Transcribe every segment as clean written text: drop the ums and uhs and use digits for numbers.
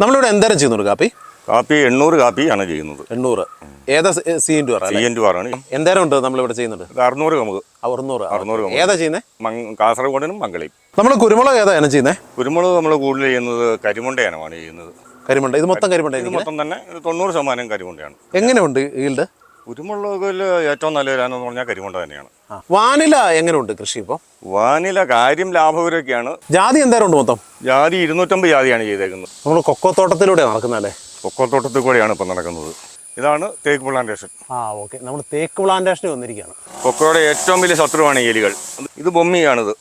നമ്മളിവിടെ എന്തേരം ചെയ്യുന്നുണ്ട് കാപ്പി? കാപ്പി 800 കാപ്പിയാണ് ചെയ്യുന്നത്. 800 ഏതാ CN2 എന്തേരം ഉണ്ട് നമ്മളിവിടെ ചെയ്യുന്നുണ്ട്? 600 നമുക്ക് 600 ഏതാ ചെയ്യുന്നത്? കാസർഗോഡിനും മംഗളയും. നമ്മൾ കുരുമുളക് ഏതാണ് ചെയ്യുന്നത്? കുരുമുളക് നമ്മൾ കൂടുതൽ ചെയ്യുന്നത് കരിമുണ്ടയാണ് ചെയ്യുന്നത്. കരിമുണ്ട, ഇത് മൊത്തം കരിമുണ്ട? ഇത് മൊത്തം തന്നെ 90% കരിമുണ്ടയാണ്. എങ്ങനെയുണ്ട് ഈൽഡ്? കുരുമുളകിൽ ഏറ്റവും നല്ല ഇലാന്ന് പറഞ്ഞാൽ കരിമുണ്ട തന്നെയാണ്. വാനില എങ്ങനെയുണ്ട് കൃഷി ഇപ്പോൾ? വാനില കാര്യം ലാഭകരമൊക്കെയാണ്. ജാതി എന്തേരം ഉണ്ട് മൊത്തം? ജാതി 250 ജാതിയാണ് ചെയ്തേക്കുന്നത്. നമ്മൾ കൊക്കോ തോട്ടത്തിലൂടെ നടക്കുന്നല്ലേ? കൊക്കോ തോട്ടത്തിൽ കൂടെയാണ് ഇപ്പം നടക്കുന്നത്. ഇതാണ് തേക്ക് പ്ലാന്റേഷൻ. ഓക്കെ, നമ്മൾ തേക്ക് പ്ലാന്റേഷനിൽ വന്നിരിക്കുകയാണ്. കൊക്കോയുടെ ഏറ്റവും വലിയ ശത്രുവാണ് എലികൾ. ഇത് ബൊമ്മിയാണിത്.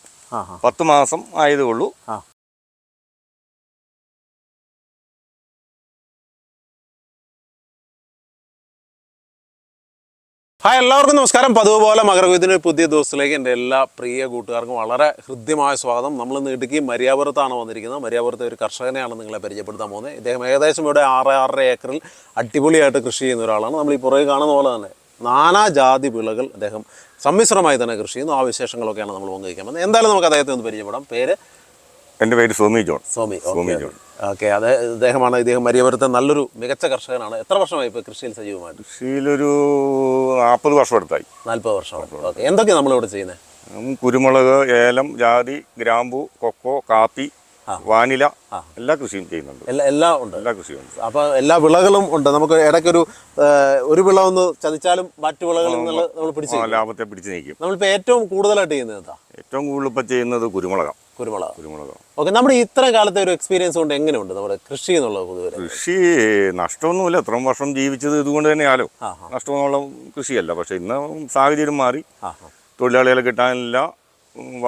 10 മാസം ആയതേ ഉള്ളൂ. ഹായ്, എല്ലാവർക്കും നമസ്കാരം. പതിവ് പോലെ മകരവിദ്യയുടെ പുതിയ ദിവസത്തിലേക്ക് എൻ്റെ എല്ലാ പ്രിയ കൂട്ടുകാർക്കും വളരെ ഹൃദ്യമായ സ്വാഗതം. നമ്മളിന്ന് ഇടുക്കി മരിയാപുരത്താണ് വന്നിരിക്കുന്നത്. മരിയാപുരത്തെ ഒരു കർഷകനെയാണ് നിങ്ങളെ പരിചയപ്പെടുത്താൻ പോകുന്നത്. ഇദ്ദേഹം ഏകദേശം ഇവിടെ 6.5 ഏക്കറിൽ അടിപൊളിയായിട്ട് കൃഷി ചെയ്യുന്ന ഒരാളാണ്. നമ്മൾ ഈ പുറകെ കാണുന്ന പോലെ തന്നെ നാനാജാതി വിളകൾ അദ്ദേഹം സമ്മിശ്രമായി തന്നെ കൃഷി ചെയ്യുന്നു. ആ വിശേഷങ്ങളൊക്കെയാണ് നമ്മൾ പങ്കുവയ്ക്കാൻ പോകുന്നത്. എന്തായാലും നമുക്ക് അദ്ദേഹത്തെ ഒന്ന് പരിചയപ്പെടാം. പേര്? എൻ്റെ പേര് Somy John. Somy John. Okay, ഇദ്ദേഹം മരിയാപുരത്തെ നല്ലൊരു മികച്ച കർഷകനാണ്. എത്ര വർഷമായി ഇപ്പോൾ കൃഷിയിൽ സജീവമായിട്ട്? കൃഷിയിലൊരു 40 വർഷം അടുത്തായി. 40 വർഷം. ഓക്കെ, എന്തൊക്കെയാണ് നമ്മളിവിടെ ചെയ്യുന്നത്? കുരുമുളക്, ഏലം, ജാതി, ഗ്രാമ്പു, കൊക്കോ, കാപ്പി, വാനില എല്ലാ കൃഷിയും ചെയ്യുന്നുണ്ട്. എല്ലാം ഉണ്ട്, എല്ലാ കൃഷിയും ഉണ്ട്. അപ്പോൾ എല്ലാ വിളകളും ഉണ്ട്. നമുക്ക് ഇടയ്ക്കൊരു വിള ഒന്ന് ചതിച്ചാലും മറ്റു വിളകളിൽ നിന്ന് നമ്മൾ പിടിച്ച് ലാഭത്തെ പിടിച്ചു നീക്കും. നമ്മളിപ്പോൾ ഏറ്റവും കൂടുതലായിട്ട് ചെയ്യുന്നത് എന്താ? ഏറ്റവും കൂടുതൽ ഇപ്പം ചെയ്യുന്നത് കുരുമുളക്. ഓക്കെ, നമ്മുടെ ഇത്ര കാലത്തെ ഒരു എക്സ്പീരിയൻസ് കൊണ്ട് എങ്ങനെയുണ്ട് നമ്മുടെ കൃഷി എന്നുള്ളത്? പൊതുവെ കൃഷി നഷ്ടമൊന്നുമില്ല. ഇത്രയും വർഷം ജീവിച്ചത് ഇതുകൊണ്ട് തന്നെയാലോ. നഷ്ടമൊന്നുള്ള കൃഷിയല്ല. പക്ഷെ ഇന്ന് സാഹചര്യം മാറി, തൊഴിലാളികളെ കിട്ടാനില്ല,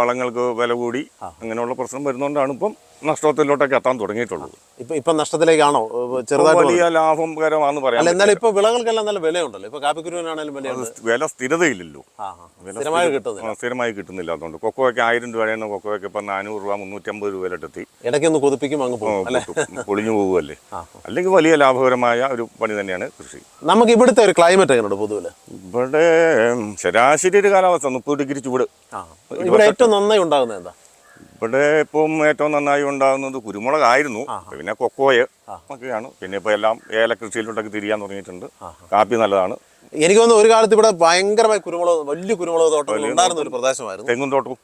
വളങ്ങൾക്ക് വില കൂടി, അങ്ങനെയുള്ള പ്രശ്നം വരുന്നതുകൊണ്ടാണ് ഇപ്പം നഷ്ടത്തിലോട്ടൊക്കെ എത്താൻ തുടങ്ങിയിട്ടുള്ളത്. ഇപ്പം നഷ്ടത്തിലേക്കാണോ? ചെറുതായിട്ട് വലിയ ലാഭകരമാണെന്ന് പറയാം. എന്നാലും ഇപ്പൊ വിളകൾക്കെല്ലാം നല്ല വിലയുണ്ടല്ലോ. ഇപ്പൊ കാപ്പിക്കുരുവിനാണെങ്കിലും വില സ്ഥിരതയില്ലല്ലോ. സ്ഥിരമായി കിട്ടുന്നില്ല. അതുകൊണ്ട് കൊക്കോയ്ക്ക് 1000 രൂപയാണ്. കൊക്കോയ്ക്ക് ഇപ്പം 400 രൂപ, 350 രൂപയിലെത്തി. ഇടയ്ക്കൊന്ന് കൊതിപ്പിക്കും, അങ്ങ് പൊളിഞ്ഞു പോകുമല്ലേ. അല്ലെങ്കിൽ വലിയ ലാഭകരമായ ഒരു പണി തന്നെയാണ് കൃഷി. നമുക്ക് ഇവിടുത്തെ ഒരു ക്ലൈമറ്റ് എങ്ങനെയുണ്ട് പൊതുവെ? ഇവിടെ ശരാശരി ഒരു കാലാവസ്ഥ 30 ഡിഗ്രി ചൂട്. ഇവിടെ ഏറ്റവും നന്നായി ഉണ്ടാകുന്നത് എന്താ? ഇവിടെ ഇപ്പം ഏറ്റവും നന്നായി ഉണ്ടാകുന്നത് കുരുമുളകായിരുന്നു. പിന്നെ കൊക്കോയ് ഒക്കെയാണ്. പിന്നെ ഇപ്പൊ എല്ലാം ഏലകൃഷിയിലോട്ടൊക്കെ തിരിയാൻ തുടങ്ങിയിട്ടുണ്ട്. കാപ്പി നല്ലതാണ്. എനിക്ക് തോന്നുന്നു ഒരു കാലത്ത് ഇവിടെ ഭയങ്കരമായി വലിയ കുരുമുളക് തോട്ടങ്ങൾ ഉണ്ടായിരുന്ന ഒരു പ്രദേശമായിരുന്നു. തെങ്ങും തോട്ടവും.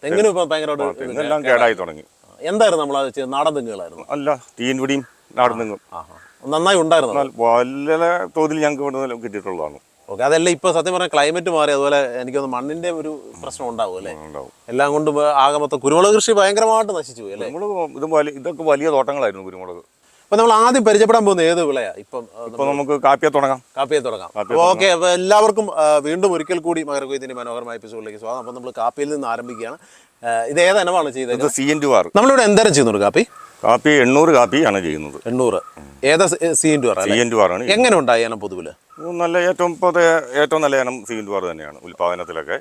തെങ്ങിനും ഇപ്പൊ ഭയങ്കരമായിട്ട് എല്ലാം കേടായി തുടങ്ങി. എന്തായിരുന്നു നമ്മൾ നാടൻ തെങ്ങുകളായിരുന്നു? അല്ല, തീൻപിടിയും നാടൻ തെങ്ങും നന്നായി ഉണ്ടായിരുന്നു. വലിയ തോതിൽ ഞങ്ങൾക്ക് ഇവിടെ കിട്ടിയിട്ടുള്ളതാണ്. ഓക്കെ, അതെല്ലാം ഇപ്പൊ സത്യം പറഞ്ഞാൽ ക്ലൈമറ്റ് മാറി. അതുപോലെ എനിക്കൊന്ന് മണ്ണിന്റെ ഒരു പ്രശ്നം ഉണ്ടാവും അല്ലേ? എല്ലാം കൊണ്ട് ആകെ മൊത്തം കുരുമുളക് കൃഷി ഭയങ്കരമായിട്ട് നശിച്ചു പോയി അല്ലേ? ഇതൊക്കെ വലിയ തോട്ടങ്ങളായിരുന്നു കുരുമുളക്. അപ്പൊ നമ്മൾ ആദ്യം പരിചയപ്പെടാൻ പോകുന്ന ഏത് വിളയാ? ഇപ്പൊ നമുക്ക് കാപ്പിയെ തുടങ്ങാം. ഓക്കെ, അപ്പൊ എല്ലാവർക്കും വീണ്ടും ഒരിക്കൽ കൂടി മകരക്കൊയ്ത്തിന്റെ മനോഹരമായ എപ്പിസോഡിലേക്ക് സ്വാഗതം. അപ്പൊ നമ്മൾ കാപ്പിയിൽ നിന്ന് ആരംഭിക്കുകയാണ്. ഇത് ഏത് ഇനമാണ് ചെയ്തത്? CN2. നമ്മളിവിടെ എന്തേരം ചെയ്യുന്നുണ്ട് കാപ്പി? 800 കാപ്പിയാണ് ചെയ്യുന്നത്. 800 ഏതാ? CN2 എങ്ങനെ ഉണ്ടായി ഇനം പൊതുവില്? നല്ല ഏറ്റവും നല്ല ഇനം CN2 തന്നെയാണ്. ഉൽപാദനത്തിലൊക്കെ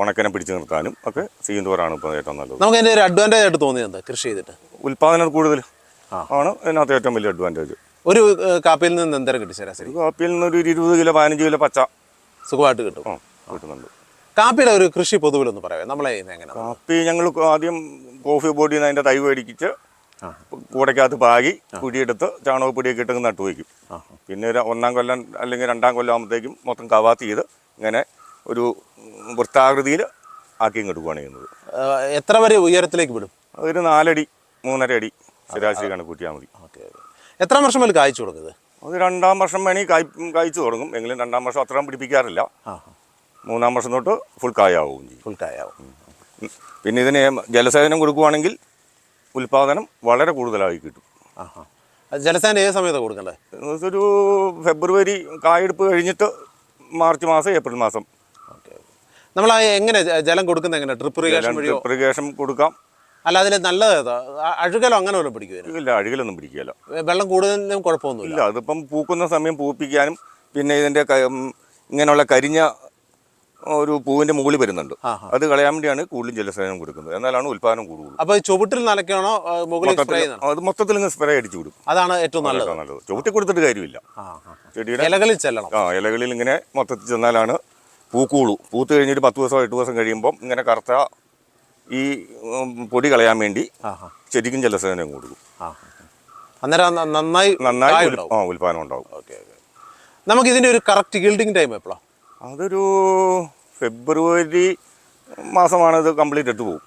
ഉണക്കനെ പിടിച്ചു നിർത്താനും ഒക്കെ CN2 ഇപ്പോൾ ഏറ്റവും നല്ലത്. നമുക്ക് അതിന്റെ ഒരു അഡ്വാൻറ്റേജ് ആയിട്ട് തോന്നിയത് എന്താ? കൃഷി ചെയ്തിട്ട് ഉൽപാദനം കൂടുതൽ ആണ് ഇതിനകത്ത് ഏറ്റവും വലിയ അഡ്വാൻറ്റേജ്. ഒരു കാപ്പിയിൽ നിന്ന് എന്തേരം കിട്ടി ശരാശരി? കാപ്പിയിൽ നിന്ന് ഒരു 20 കിലോ 15 കിലോ പച്ച സുഖമായിട്ട് കിട്ടുന്നുണ്ട്. കാപ്പിയുടെ ഒരു കൃഷി പൊതുവിലൊന്ന് പറയാം. നമ്മളെ എങ്ങനെ? കാപ്പി ഞങ്ങൾ ആദ്യം കോഫി ബോർഡിൽ നിന്ന് അതിൻ്റെ തൈ മേടിച്ച് കൂടയ്ക്കകത്ത് പാകി കുഴിയെടുത്ത് ചാണകപ്പൊടിയൊക്കെ ഇട്ട് നട്ടു വയ്ക്കും. പിന്നെ ഒരു 1-ാം കൊല്ലം അല്ലെങ്കിൽ 2-ാം കൊല്ലം ആകുമ്പോഴത്തേക്കും മൊത്തം കവാത്ത് ചെയ്ത് ഇങ്ങനെ ഒരു വൃത്താകൃതിയിൽ ആക്കി ഇങ്ങോട്ട് ചെയ്യുന്നത്. എത്ര വരെ ഉയരത്തിലേക്ക് വിടും? ഒരു 4 അടി 3.5 അടി ശരാശരി കണക്കൂട്ടിയാൽ മതി. എത്ര വർഷം വരെ കായ്ച്ചു കൊടുക്കുന്നത്? അത് 2-ാം വർഷം വേണമെങ്കിൽ കായ്ച്ചു തുടങ്ങും. എങ്കിലും 2-ാം വർഷം അത്രയും പിടിപ്പിക്കാറില്ല. 3-ാം വർഷം തൊട്ട് ഫുൾ കായാവും. പിന്നെ ഇതിന് ജലസേചനം കൊടുക്കുവാണെങ്കിൽ ഉൽപാദനം വളരെ കൂടുതലായി കിട്ടും. ജലസേചനം ഏത് സമയത്താണ് കൊടുക്കണ്ടേ? ഒരു ഫെബ്രുവരി കായെടുപ്പ് കഴിഞ്ഞിട്ട് മാർച്ച് മാസം, ഏപ്രിൽ മാസം. നമ്മൾ എങ്ങനെ ജലം കൊടുക്കുന്നത്? എങ്ങനെ? ഡ്രിപ്പ് ഇറിഗേഷൻ കൊടുക്കാം. അല്ല, അതിൽ നല്ലത് അഴുകലോ അങ്ങനെ വല്ലതും പിടിക്കുമോ? ഇല്ല, അഴുകലൊന്നും പിടിക്കുകയില്ല. വെള്ളം കൂടുതലും കുഴപ്പമൊന്നുമില്ല. അതിപ്പം പൂക്കുന്ന സമയം പൂപ്പിക്കാനും പിന്നെ ഇതിൻ്റെ ഇങ്ങനെയുള്ള കരിഞ്ഞ ഒരു പൂവിന്റെ മുകളിൽ വരുന്നുണ്ട്. അത് കളയാൻ വേണ്ടിയാണ് കൂടുതലും ജലസേചനം കൊടുക്കുന്നത്. എന്നാലാണ് ഉൽപാദനം കൂടുതൽ. അപ്പോൾ ചുവട്ടിൽ നനയ്ക്കണോ അത് മൊത്തത്തിൽ സ്പ്രേ അടിച്ചു കൊടുക്കും. അതാണ് ഏറ്റവും നല്ലത്. ചുവട്ടി കൊടുത്തിട്ട് കാര്യമില്ല. ചെടിയുടെ ഇലകളിൽ ചെല്ലണം. ഇലകളിൽ ഇങ്ങനെ മൊത്തത്തിൽ ചെന്നാലാണ് പൂക്കൂളൂ. പൂത്ത് കഴിഞ്ഞൊരു 10 ദിവസം 8 ദിവസം കഴിയുമ്പം ഇങ്ങനെ കറുത്ത ഈ പൊടി കളയാൻ വേണ്ടി ശരിക്കും ജലസേചനം കൊടുക്കും. അന്നേരം നന്നായി നന്നായി ഉണ്ടാവും. ഉൽപ്പാദനം ഉണ്ടാവും. Okay okay. നമുക്ക് ഇതിൻ്റെ ഒരു കറക്റ്റ് ഗിൽഡിങ് ടൈം എപ്പോഴാണ്? അതൊരു ഫെബ്രുവരി മാസമാണ് ഇത് കംപ്ലീറ്റ് ഇട്ട് പോകും.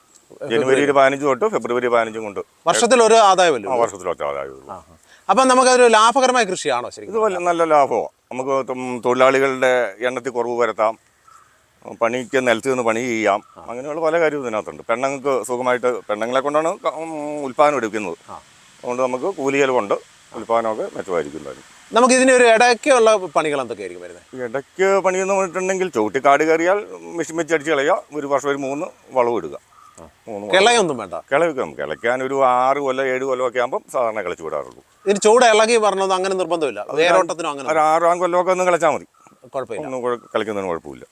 ജനുവരി 15 തൊട്ട് ഫെബ്രുവരി 15 കൊണ്ട് വർഷത്തിലൊരു ആദായമല്ലോ. വർഷത്തിലൊറ്റ ആദായം. അപ്പം നമുക്കതൊരു ലാഭകരമായ കൃഷിയാണോ ശരിക്കും? ഇത് നല്ല ലാഭമാണ്. നമുക്ക് തൊഴിലാളികളുടെ എണ്ണത്തിൽ കുറവ് വരുത്താം, പണിക്ക് നിലത്ത് നിന്ന് പണി ചെയ്യാം, അങ്ങനെയുള്ള പല കാര്യവും ഇതിനകത്തുണ്ട്. പെണ്ണുങ്ങൾക്ക് സുഖമായിട്ട്, പെണ്ണുങ്ങളെ കൊണ്ടാണ് ഉൽപ്പാദനം എടുക്കുന്നത്, അതുകൊണ്ട് നമുക്ക് കൂലി ചെലവുണ്ട്, ഉൽപ്പാദനമൊക്കെ മെച്ചമായിരിക്കും. നമുക്ക് ഇതിന് ഒരു ഇടയ്ക്കുള്ള പണികൾ എന്തൊക്കെയായിരിക്കും വരുന്നത്? ഇടയ്ക്ക് പണിയെന്ന് പറഞ്ഞിട്ടുണ്ടെങ്കിൽ ചവിട്ടിക്കാട് കയറിയാൽ മെഷീൻ വെച്ച് അടിച്ച് കളയുക, ഒരു വർഷം ഒരു 3 വളവ് ഇടുക. കിളയൊന്നും വേണ്ട. കിളയ്ക്കാൻ ഒരു 6 കൊല്ലം 7 കൊല്ലമൊക്കെ ആകുമ്പോൾ സാധാരണ കിളച്ച് വിടാറുള്ളൂ. ഇതിന് ചൂട് ഇളകി പറഞ്ഞത് അങ്ങനെ നിർബന്ധമില്ല, വേരോട്ടത്തിനും അങ്ങനെ ഒരു 6-ആം കൊല്ലമൊക്കെ ഒന്ന് കളിച്ചാൽ മതി, കുഴപ്പമില്ല, ഒന്നും കളിക്കുന്നതിന് കുഴപ്പമില്ല.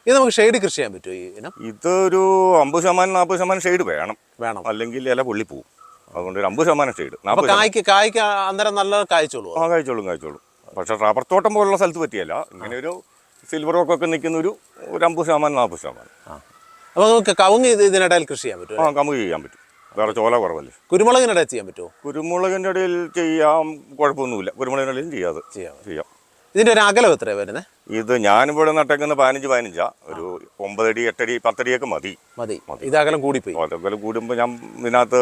ഇത് നമുക്ക് ഷെയ്ഡ് കൃഷി ചെയ്യാൻ പറ്റുമോ? ഈ ഇനം ഇതൊരു 50% 40% ഷെയ്ഡ് വേണം, വേണം, അല്ലെങ്കിൽ ഇല പൊള്ളി പോവും. അതുകൊണ്ട് ഒരു 50% ഷെയ്ഡ്. കായ്ക്ക് അന്നേരം നല്ല കായ്ച്ചോളൂ. കായ്ച്ചോളും. പക്ഷെ റബ്ബർ തോട്ടം പോലുള്ള സ്ഥലത്ത് പറ്റിയല്ല, ഇങ്ങനെ ഒരു സിൽവർ റോക്കൊക്കെ നിൽക്കുന്ന ഒരു 50% 40%. അപ്പോൾ നമുക്ക് കവുങ്ങ് ഇതിനിടയിൽ കൃഷി ചെയ്യാൻ പറ്റുമോ? കമുക് ചെയ്യാൻ പറ്റും, വേറെ ചോല കുറവല്ലേ. കുരുമുളകിനിടയിൽ ചെയ്യാൻ പറ്റുമോ? കുരുമുളകിൻ്റെ ഇടയിൽ ചെയ്യാം, കുഴപ്പമൊന്നുമില്ല. കുരുമുളകിൻ്റെ ഇടയിൽ ചെയ്യാം. ഇതിൻ്റെ ഒരു അകലം എത്രയാണ് വരുന്നത്? ഇത് ഞാനിവിടെ നട്ടേക്കുന്ന 15 ഒരു 9 അടി 8 അടി 10 അടിയൊക്കെ മതി. ഇത് അകലം കൂടിപ്പോയി. അകലം കൂടുമ്പോൾ ഞാൻ ഇതിനകത്ത്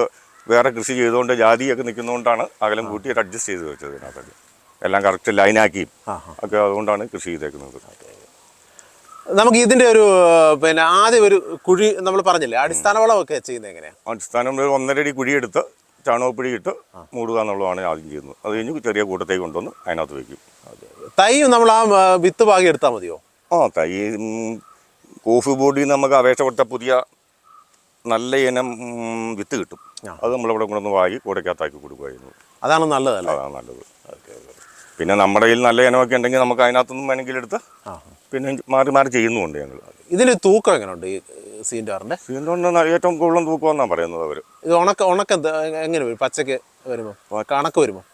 വേറെ കൃഷി ചെയ്തുകൊണ്ട് ജാതിയൊക്കെ നിൽക്കുന്നതുകൊണ്ടാണ് അകലം കൂട്ടിയിട്ട് അഡ്ജസ്റ്റ് ചെയ്ത് വെച്ചത്. ഇതിനകത്ത് എല്ലാം കറക്റ്റ് ലൈനാക്കിയും ഒക്കെ അതുകൊണ്ടാണ് കൃഷി ചെയ്തേക്കുന്നത്. നമുക്ക് ഇതിൻ്റെ ഒരു ആദ്യം ഒരു കുഴി നമ്മൾ പറഞ്ഞില്ലേ, അടിസ്ഥാന വളമൊക്കെ ചെയ്യുന്നത് എങ്ങനെയാണ്? അടിസ്ഥാനം 1.5 അടി കുഴിയെടുത്ത് ചാണകപ്പൊടി ഇട്ട് മൂടുക എന്നുള്ളതാണ് ആദ്യം ചെയ്യുന്നത്. അത് കഴിഞ്ഞ് ചെറിയ കൂട്ടത്തേക്ക് കൊണ്ടുവന്ന് അതിനകത്ത് വയ്ക്കും. തൈ നമ്മൾ ആ വിത്ത് പാകി എടുത്താൽ മതിയോ? തൈ കോഫി ബോർഡിൽ നിന്ന് നമുക്ക് അപേക്ഷ കൊടുത്ത പുതിയ നല്ല ഇനം വിത്ത് കിട്ടും. അത് നമ്മളിവിടെ കൊണ്ടുവന്ന് വാങ്ങി കൂടക്കകത്താക്കി കൊടുക്കുകയായിരുന്നു. അതാണ് നല്ലതല്ല? അതാണ് നല്ലത്. പിന്നെ നമ്മുടെ കയ്യിൽ നല്ല ഇനമൊക്കെ ഉണ്ടെങ്കിൽ നമുക്ക് അതിനകത്തൊന്നും വേണമെങ്കിൽ എടുത്ത് പിന്നെ മാറി മാറി ചെയ്യുന്നുമുണ്ട് ഞങ്ങൾ. ഇതിന് തൂക്കം എങ്ങനെയുണ്ട് ഈ സീൻഡാറിൻ്റെ? ഏറ്റവും കൂടുതൽ തൂക്കമെന്നാണ് പറയുന്നത് അവർ. ഇത് ഉണക്കം എങ്ങനെ വരും? പച്ചക്ക് വരുമ്പോൾ കണക്ക് വരുമ്പോൾ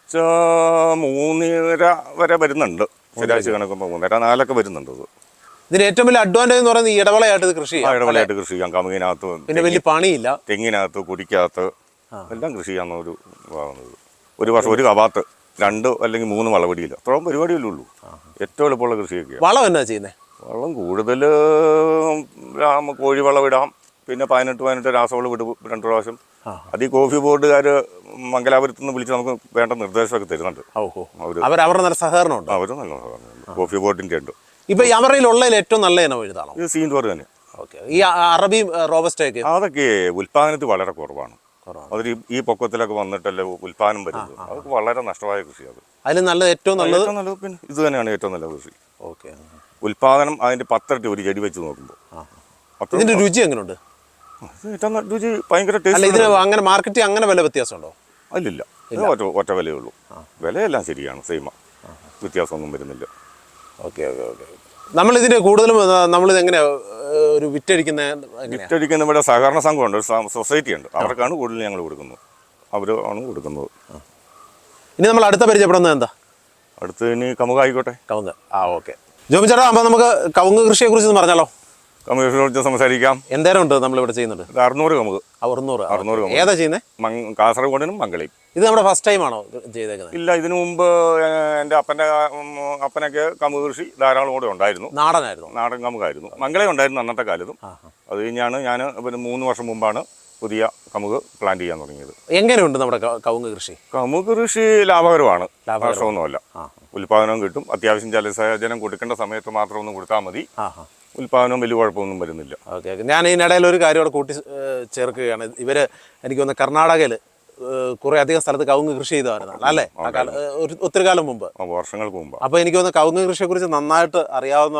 3.5 വരെ വരുന്നുണ്ട്. ശരാഴ്ച കണക്കുമ്പോൾ 3.5 4 വരുന്നുണ്ട്. ഇത് ഇതിന് ഏറ്റവും വലിയ അഡ്വാൻറ്റേജ് എന്ന് പറയുന്നത് ഈ ഇടവേളയായിട്ട് കൃഷി ചെയ്യാം. ഇടവേളയായിട്ട് കൃഷി ചെയ്യാം. കമുകിനകത്ത് പിന്നെ വലിയ പണിയില്ല. തെങ്ങിനകത്ത് കുടിക്കകത്ത് എല്ലാം കൃഷി ചെയ്യാവുന്ന ഒരു ഭാഗമാണ്. ഒരു വർഷം ഒരു കവാത്ത് 2 അല്ലെങ്കിൽ 3 വളപടിയില്ല, അത്രയും പരിപാടിയല്ലേ ഉള്ളൂ. ഏറ്റവും എളുപ്പമുള്ള കൃഷിയൊക്കെയാണ്. വളം എന്നാ ചെയ്യുന്നത്? വളം കൂടുതൽ കോഴി വളം ഇടാം, പിന്നെ 18 രാസവളം ഇടും 2 പ്രാവശ്യം. അത് ഈ കോഫി ബോർഡുകാർ മംഗലാപുരത്ത് നിന്ന് വിളിച്ച് നമുക്ക് വേണ്ട നിർദ്ദേശമൊക്കെ തരുന്നുണ്ട്. അവരുടെ നല്ല സഹകരണമുണ്ട്. അവർ നല്ല സഹകരണം കോഫി ബോർഡിൻ്റെ ഉണ്ട്. ഇപ്പൊ അവരുള്ളതിൽ ഏറ്റവും നല്ല ഇനം എഴുതാണോ? ഇത് സീൻഡോർ തന്നെ. ഈ അറബി റോബസ്റ്റൊക്കെ അതൊക്കെ ഉൽപ്പാദനത്തിൽ വളരെ കുറവാണ്. അതൊരു ഈ പൊക്കത്തിലൊക്കെ വന്നിട്ടല്ലേ ഉൽപ്പാദനം വരുന്നത്. അതൊക്കെ വളരെ നഷ്ടമായ കൃഷിയാണ്. അതിൽ നല്ലത് ഏറ്റവും നല്ലത് പിന്നെ ഇത് തന്നെയാണ് ഏറ്റവും നല്ല കൃഷി. ഓക്കെ. ഉൽപ്പാദനം അതിന്റെ 10 ഇരട്ടി ഒരു ചെടി വെച്ച് നോക്കുമ്പോൾ. ഇതിന്റെ രുചി എങ്ങനെയുണ്ട്? രുചി ഭയങ്കര ടേസ്റ്റ്. അങ്ങനെ മാർക്കറ്റിൽ അങ്ങനെ വില വ്യത്യാസമുണ്ടോ? അല്ലില്ല, ഒറ്റ വിലയേ ഉള്ളൂ. വിലയെല്ലാം ശരിയാണ്, സെയിം, വ്യത്യാസമൊന്നും വരുന്നില്ല. Okay okay okay. നമ്മളിതിന് കൂടുതലും നമ്മളിത് എങ്ങനെയാ ഒരു വിറ്റഴിക്കുന്ന ഇവിടെ സഹകരണ സംഘമുണ്ട്, സൊസൈറ്റി ഉണ്ട്, അവർക്കാണ് കൂടുതൽ ഞങ്ങൾ കൊടുക്കുന്നത്. അവരാണ് കൊടുക്കുന്നത്. ഇനി നമ്മൾ അടുത്ത പരിചയപ്പെടുന്നത് എന്താ? അടുത്ത് ഇനി കമുക് ആയിക്കോട്ടെ. കവുങ്ങ്. ഓക്കെ. ജോബി ചേട്ടാ, അപ്പോൾ നമുക്ക് കവുങ്ങ് കൃഷിയെ കുറിച്ച് പറഞ്ഞാലോ? കമുകിനെ കുറിച്ച് സംസാരിക്കാം. എന്തേരം ഉണ്ട് നമ്മളിവിടെ ചെയ്യുന്നുണ്ട്? 600 കമുക്. 600 ഏതാ ചെയ്യുന്നത്? കാസർഗോഡിനും മംഗളയും. ഇത് നമ്മുടെ ഫസ്റ്റ് ടൈം ആണോ ചെയ്തേക്കുന്നത്? ഇല്ല, ഇതിനു മുമ്പ് എൻ്റെ അപ്പനൊക്കെ കമുക് കൃഷി ധാരാളം കൂടെ ഉണ്ടായിരുന്നു. നാടൻ കമുകായിരുന്നു. മംഗളയും ഉണ്ടായിരുന്നു അന്നത്തെ കാലത്തും. അത് കഴിഞ്ഞാണ് ഞാൻ 3 വർഷം മുമ്പാണ് പുതിയ കമുക് പ്ലാന്റ് ചെയ്യാൻ തുടങ്ങിയത്. എങ്ങനെയുണ്ട് നമ്മുടെ കവുങ്ങ് കൃഷി? കമുക് കൃഷി ലാഭകരമാണ്, നഷ്ടമൊന്നുമല്ല. ഉൽപ്പാദനവും കിട്ടും. അത്യാവശ്യം ജലസേചനം കൊടുക്കേണ്ട സമയത്ത് മാത്രം ഒന്ന് കൊടുത്താൽ മതി. ഉൽപ്പാദനവും വലിയ കുഴപ്പമൊന്നും വരുന്നില്ല. ഓക്കെ. ഞാൻ ഇതിനിടയിൽ ഒരു കാര്യം കൂടെ കൂട്ടി ചേർക്കുകയാണ്. ഇവര് എനിക്ക് തോന്നുന്നു കർണാടകയിൽ കുറെ അധികം സ്ഥലത്ത് കവുങ്ങ് കൃഷി ചെയ്തവരുന്നതാണ് അല്ലേ? ഒത്തിരി കാലം മുമ്പ്, വർഷങ്ങൾക്ക് മുമ്പ്. അപ്പോൾ എനിക്ക് തോന്നുന്നു കവുങ്ങ് കൃഷിയെ കുറിച്ച് നന്നായിട്ട് അറിയാവുന്ന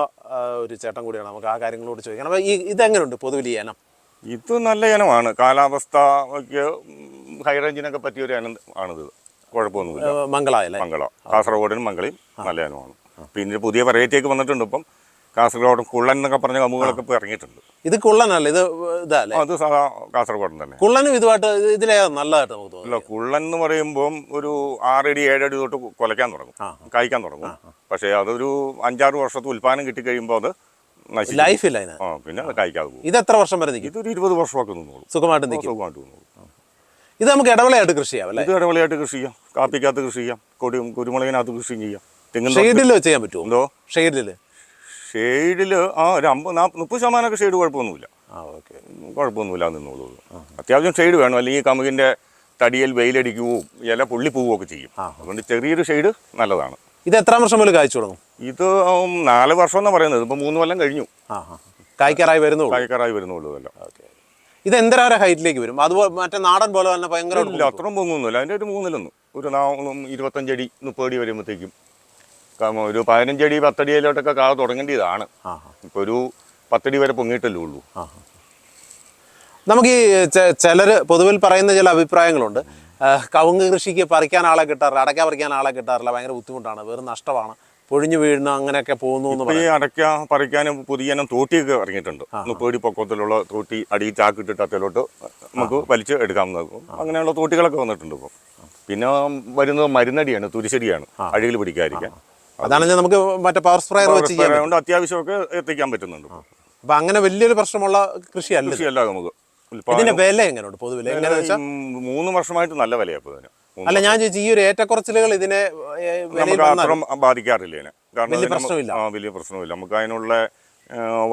ഒരു ചേട്ടൻ കൂടിയാണ്. നമുക്ക് ആ കാര്യങ്ങളോട് ചോദിക്കണം. അപ്പോൾ ഇതെങ്ങനെയുണ്ട് പൊതുവിൽ ഈ ഇനം? ഇത് നല്ല ഇനമാണ്. കാലാവസ്ഥയ്ക്ക് ഹൈ റേഞ്ചിനൊക്കെ പറ്റിയൊരു ഇനം ആണിത്. കുഴപ്പമൊന്നുമില്ല. മംഗള കാസർഗോഡിനും മംഗളയും നല്ല ഇനമാണ്. പിന്നെ പുതിയ വെറൈറ്റിയൊക്കെ വന്നിട്ടുണ്ട്. ഇപ്പം കാസർഗോഡ് കുള്ളൻ എന്നൊക്കെ പറഞ്ഞ കമുകളൊക്കെ ഇപ്പോൾ ഇറങ്ങിയിട്ടുണ്ട്. ഇത് കുള്ളനല്ല, ഇത് ഇതല്ലേ? അത് സാധാ കാസർഗോഡൻ തന്നെ. കുള്ളനും ഇതുമായിട്ട് ഇതിലേ നല്ലതായിട്ട് നമുക്ക് തോന്നുന്നു. അല്ല, കുള്ളൻ എന്ന് പറയുമ്പം ഒരു 6 അടി 7 അടി തൊട്ട് കുലയ്ക്കാൻ തുടങ്ങും, കായ്ക്കാൻ തുടങ്ങും. പക്ഷേ അതൊരു 5-6 വർഷത്തെ ഉൽപ്പാദനം കിട്ടിക്കഴിയുമ്പോൾ അത് ലൈഫില്ല. പിന്നെ അത് കായ്ക്കാതെ പോകും. ഇത് എത്ര വർഷം വരെ നിൽക്കും? ഇതൊരു 20 വർഷമൊക്കെ നിന്നോളൂ. സുഖമായിട്ട് നിൽക്കും. ഇത് നമുക്ക് ഇടവിളയായിട്ട് കൃഷി ചെയ്യാം അല്ലേ? ഇത് ഇടവിളയായിട്ട് കൃഷി ചെയ്യാം, കാപ്പിക്കകത്ത് കൃഷി ചെയ്യാം, കുരുമുളകിനകത്ത് കൃഷി ചെയ്യാം. തെങ്ങിൻ ഷെയ്ഡിൽ ചെയ്യാൻ പറ്റുമോ? എന്തോ ഷെയ്ഡിൽ ഒരു 30% ഷെയ്ഡ് കുഴപ്പമൊന്നുമില്ല. ഓക്കെ, കുഴപ്പമൊന്നുമില്ല നിന്നുള്ളൂ. അത്യാവശ്യം ഷെയ്ഡ് വേണം, അല്ലെങ്കിൽ കമുകിൻ്റെ തടിയിൽ വെയിലടിക്കുകയും ഇല പൊള്ളിപ്പോവുകയും ഒക്കെ ചെയ്യും. അതുകൊണ്ട് ചെറിയൊരു ഷെയ്ഡ് നല്ലതാണ്. ഇത് എത്ര വർഷം മുതൽ കായ്ച്ചു തുടങ്ങും? ഇത് 4 വർഷം എന്നാണ് പറയുന്നത്. ഇപ്പോൾ 3 കൊല്ലം കഴിഞ്ഞു. കായ്ക്കാറായി വരുന്നുള്ളൂ. എല്ലാം. ഇത് എന്തര ഹൈറ്റിലേക്ക് വരും? അതുപോലെ മറ്റേ നാടൻ പോലെ തന്നെ ഭയങ്കര ഇല്ല, അത്രയും പൊങ്ങൊന്നുമില്ല. അതിൻ്റെ ഒരു 3-1 ഒരു 25 അടി 30 അടി വരുമ്പോഴത്തേക്കും ഒരു 15 അടി 10 അടിയിലോട്ടൊക്കെ കാ തുടങ്ങേണ്ടതാണ്. ഇപ്പോൾ ഒരു 10 അടി വരെ പൊങ്ങിയിട്ടല്ലേ ഉള്ളൂ. നമുക്ക് ഈ ചിലർ പൊതുവിൽ പറയുന്ന ചില അഭിപ്രായങ്ങളുണ്ട്. കവുങ്ങ് കൃഷിക്ക് പറിക്കാൻ ആളെ കിട്ടാറില്ല, അടയ്ക്ക പറിക്കാൻ ആളെ കിട്ടാറില്ല, ഭയങ്കര ബുദ്ധിമുട്ടാണ്, വെറും നഷ്ടമാണ്, പൊഴിഞ്ഞു വീഴുന്ന അങ്ങനെയൊക്കെ പോകുന്നു. ഈ അടയ്ക്ക പറിക്കാനും പുതിയ തോട്ടിയൊക്കെ ഇറങ്ങിയിട്ടുണ്ട്. 30 അടി പൊക്കത്തിലുള്ള തോട്ടി, അടിയിൽ ചാക്കിട്ടിട്ട് അതിലോട്ട് നമുക്ക് വലിച്ച് എടുക്കാവുന്നത്. അങ്ങനെയുള്ള തോട്ടികളൊക്കെ വന്നിട്ടുണ്ട് ഇപ്പോൾ. പിന്നെ വരുന്നത് മരുന്നടിയാണ്, തുരിശടിയാണ്, അഴിയിൽ പിടിക്കാതിരിക്കാൻ. അതാണ് നമുക്ക് മറ്റേ പവർ സ്പ്രേയർ വെച്ച് കൊണ്ട് അത്യാവശ്യമൊക്കെ എത്തിക്കാൻ പറ്റുന്നുണ്ട്. അപ്പൊ അങ്ങനെ വലിയൊരു പ്രശ്നമുള്ള കൃഷിയല്ല നമുക്ക്. ഇതിന്റെ വില എങ്ങനെയുണ്ട് പൊതുവിൽ? 3 വർഷമായിട്ട് നല്ല വിലയാണ് ഇപ്പോൾ ഇതിന്. അല്ല, ഞാൻ ചോദിച്ചു, ഈ ഒരു ഏറ്റക്കുറച്ചിലുകൾ ഇതിനെ നമുക്ക് അത്രയും ബാധിക്കാറില്ല ഇതിനെ. കാരണം വലിയ പ്രശ്നമില്ല. നമുക്ക് അതിനുള്ള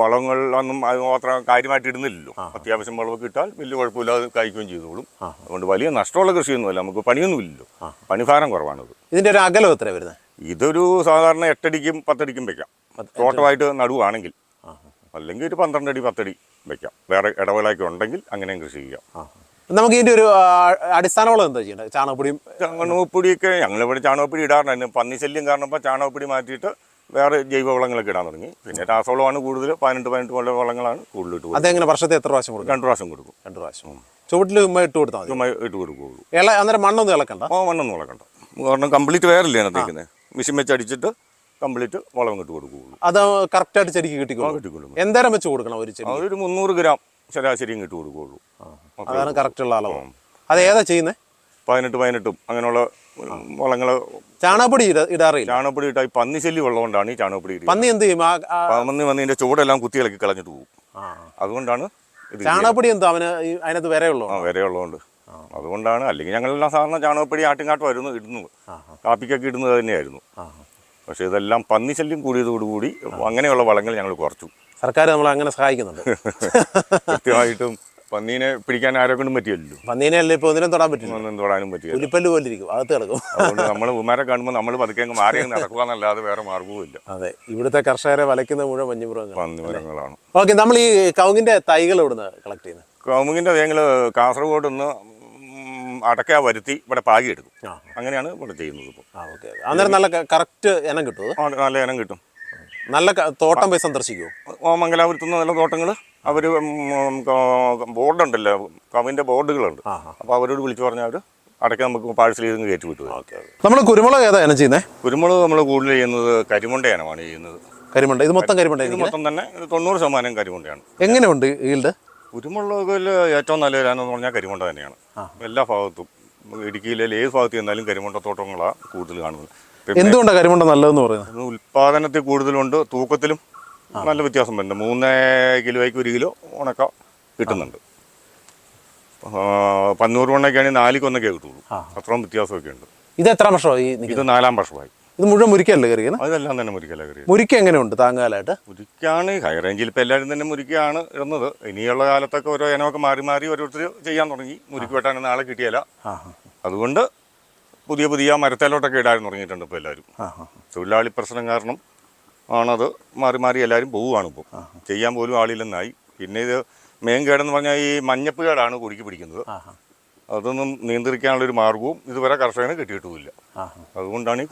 വളങ്ങളൊന്നും അത്ര കാര്യമായിട്ട് ഇടുന്നില്ലല്ലോ. അത്യാവശ്യം വളമൊക്കെ ഇട്ടാൽ വലിയ കുഴപ്പമില്ലാതെ കായ്ക്കുകയും ചെയ്തോളും. അതുകൊണ്ട് വലിയ നഷ്ടമുള്ള കൃഷിയൊന്നുമല്ല, നമുക്ക് പണിയൊന്നുമില്ലല്ലോ, പണിഭാരം കുറവാണത്. ഇതിന്റെ ഒരു അകലം എത്ര വരുന്നത്? ഇതൊരു സാധാരണ 8 അടിക്കും 10 അടിക്കും വെക്കാം, തോട്ടമായിട്ട് നടുവാണെങ്കിൽ. അല്ലെങ്കിൽ ഒരു 12 അടി 10 അടി വെക്കാം. വേറെ ഇടവേളയൊക്കെ ഉണ്ടെങ്കിൽ അങ്ങനെയും കൃഷി ചെയ്യാം. നമുക്ക് ഇതിന്റെ ഒരു അടിസ്ഥാന വളം എന്താ ചെയ്യേണ്ടത്? ചാണകപ്പൊടിയൊക്കെ ഞങ്ങളിവിടെ ചാണകപ്പൊടി ഇടാറുണ്ട്. പന്നിശല്യം കാരണം ഇപ്പോൾ ചാണകപ്പൊടി മാറ്റിയിട്ട് വേറെ ജൈവവളങ്ങളൊക്കെ ഇടാൻ തുടങ്ങി. പിന്നെ രാസവളമാണ് കൂടുതൽ, 18 കൊല്ല വളങ്ങളാണ് കൂടുതൽ ഇട്ട് കൊടുക്കും. അതെങ്ങനെ വർഷത്തെ എത്ര പ്രാവശ്യം കൊടുക്കും? 2 പ്രാവശ്യം കൊടുക്കും. 2 പ്രാവശ്യം ചുവട്ടിൽ ഇട്ട് കൊടുത്താൽ മതി? ഇട്ട് കൊടുക്കുകയുള്ളൂ. അന്നേരം മണ്ണൊന്നും ഇളക്കണ്ട? മണ്ണൊന്നും ഇളക്കണ്ട. കാരണം കംപ്ലീറ്റ് വേറല്ലേ അതിനകത്തേക്കുന്നത്. മിഷൻ വെച്ച് അടിച്ചിട്ട് കംപ്ലീറ്റ് വളം ഇട്ട് കൊടുക്കുകയുള്ളൂ. അത് കറക്റ്റായിട്ട് ചെടിക്ക് കിട്ടിക്കോളും? എന്തേരം വെച്ച് കൊടുക്കണം ഒരു ചെടി? ഒരു 300 ഗ്രാം ശരാശരിയും ഇട്ട് കൊടുക്കുകയുള്ളൂ. അതാണ് കറക്റ്റുള്ള അളവ്. അത് ഏതാ ചെയ്യുന്നത്? 18 അങ്ങനെയുള്ള വളങ്ങൾ. ചാണകപ്പൊടി ഇടാറില്ല? ചാണകപ്പൊടി ഇട്ടാൽ പന്നിശല്യം ഉള്ളതുകൊണ്ടാണ് ഈ ചാണകപ്പൊടി. പന്നി എന്ത് ചെയ്യും? പന്നി വന്നതിന്റെ ചൂടെല്ലാം കുത്തി ഇളക്കി കളഞ്ഞിട്ട് പോകും. അതുകൊണ്ടാണ് ചാണകപ്പൊടി എന്താ അതിനകത്ത് വിരയുള്ളൂ? വിരയുള്ളതുകൊണ്ട് അതുകൊണ്ടാണ്. അല്ലെങ്കിൽ ഞങ്ങളെല്ലാം സാധാരണ ചാണകപ്പൊടി ആട്ടിങ്ങാട്ട് ഇടുന്നത്, കാപ്പിക്കൊക്കെ ഇടുന്നത് തന്നെയായിരുന്നു. പക്ഷേ ഇതെല്ലാം പന്നിശല്യം കൂടിയതോടുകൂടി അങ്ങനെയുള്ള വളങ്ങൾ ഞങ്ങൾ കുറച്ചു. സർക്കാർ നമ്മളെ അങ്ങനെ സഹായിക്കുന്നുണ്ട്. കൃത്യമായിട്ടും പന്നീനെ പിടിക്കാൻ ആരെക്കൊണ്ടും പറ്റിയല്ലോ. പന്നീനെ അല്ലേ ഇപ്പോൾ ഒന്നിനും തൊടാൻ പറ്റില്ല, ഒന്നും തൊടാനും പറ്റില്ല. പുലിപ്പല്ല് പോലെ ഇരിക്കും, അകത്ത് കിടക്കും. അതുകൊണ്ട് നമ്മൾ ഉമാരെ കാണുമ്പോൾ നമ്മൾ പതുക്കെ മാറി നടക്കുക എന്നല്ലാതെ വേറെ മാർഗവും ഇല്ല. അതെ, ഇവിടുത്തെ കർഷകരെ വലയ്ക്കുന്ന മുഴുവൻ പന്നിമൃഗങ്ങളാണ്. ഓക്കെ, നമ്മൾ ഈ കവുങ്ങിന്റെ തൈകൾ ഇവിടുന്ന് കളക്ട് ചെയ്യുന്നത്? കവുങ്ങിന്റെ ഞങ്ങൾ കാസർഗോഡ് നിന്ന് അടയ്ക്ക വരുത്തി ഇവിടെ പാകിയെടുക്കും. അങ്ങനെയാണ് ഇവിടെ ചെയ്യുന്നത്. ഇപ്പോൾ അന്നേരം നല്ല കറക്റ്റ് ഇനം കിട്ടും? നല്ല ഇനം കിട്ടും. നല്ല തോട്ടം പോയി സന്ദർശിക്കുമോ? മംഗലാപുരത്തുനിന്ന് നല്ല തോട്ടങ്ങൾ അവർ ബോർഡുണ്ടല്ലോ, കവിൻ്റെ ബോർഡുകളുണ്ട്. അപ്പോൾ അവരോട് വിളിച്ചു പറഞ്ഞാൽ അവർ അടയ്ക്ക നമുക്ക് പാഴ്സൽ ചെയ്ത് കയറ്റി വിട്ടു. നമ്മൾ കുരുമുളക് ഏതാ ഇനം ചെയ്യുന്നത്? കുരുമുളക് നമ്മൾ കൂടുതൽ ചെയ്യുന്നത് കരിമുണ്ട ഇനമാണ് ചെയ്യുന്നത്. കരിമുണ്ട? ഇത് മൊത്തം കരിമുണ്ട? ഇത് മൊത്തം തന്നെ 90% കരിമുണ്ടയാണ്. എങ്ങനെയുണ്ട് ഈൽഡ്? കുരുമുളകിൽ ഏറ്റവും നല്ല ഇനം പറഞ്ഞാൽ കരിമുണ്ട തന്നെയാണ്. എല്ലാ ഭാഗത്തും ഇടുക്കിയിലെ ഏത് ഭാഗത്ത് ചെന്നാലും കരിമുണ്ട തോട്ടങ്ങളാണ് കൂടുതൽ കാണുന്നത്. എന്തുകൊണ്ടാണ് കരിമുണ്ട നല്ലതെന്ന് പറയുന്നത്? ഉൽപ്പാദനത്തിൽ കൂടുതലുണ്ട്, തൂക്കത്തിലും നല്ല വ്യത്യാസം വരുന്നുണ്ട്. 3 കിലോയ്ക്ക് 1 കിലോ ഉണക്ക കിട്ടുന്നുണ്ട്. 500 മണ്ണൊക്കെയാണെങ്കിൽ 4 കൊന്നൊക്കെ കിട്ടുള്ളൂ. അത്രയും വ്യത്യാസമൊക്കെ ഉണ്ട്. ഇത് എത്ര വർഷമായി? ഇത് 4-ാം വർഷമായി. ഇത് മുഴുവൻ മുരിക്കല്ലേ കയറിയത്? അതെല്ലാം തന്നെ മുരിക്കല്ല കയറിയത്. മുരിക്ക എങ്ങനെയുണ്ട് താങ്ങാലായിട്ട്? മുരിക്കാണ് ഹൈ റേഞ്ചിൽ ഇപ്പോൾ എല്ലാവരും തന്നെ മുരിക്കാണ് ഇടുന്നത്. ഇനിയുള്ള കാലത്തൊക്കെ ഓരോ ഇനമൊക്കെ മാറി മാറി ഓരോരുത്തർ ചെയ്യാൻ തുടങ്ങി. മുരിക്ക് വെട്ടാൻ നാളെ കിട്ടിയല്ല, അതുകൊണ്ട് പുതിയ മരത്തേലോട്ടൊക്കെ ഇടാൻ തുടങ്ങിയിട്ടുണ്ട് ഇപ്പോൾ എല്ലാവരും. തൊഴിലാളി പ്രശ്നം കാരണം ആണത് മാറി മാറി എല്ലാവരും പോവുകയാണ്. ഇപ്പോൾ ചെയ്യാൻ പോലും ആളില്ലെന്നായി. പിന്നെ ഇത് മെയിൻ കേടെന്ന് പറഞ്ഞാൽ ഈ മഞ്ഞപ്പ് കേടാണ് കുടിക്ക് പിടിക്കുന്നത്. അതൊന്നും നിയന്ത്രിക്കാനുള്ളൊരു മാർഗവും ഇതുവരെ കർഷകന് കിട്ടിയിട്ടുമില്ല. അതുകൊണ്ടാണ്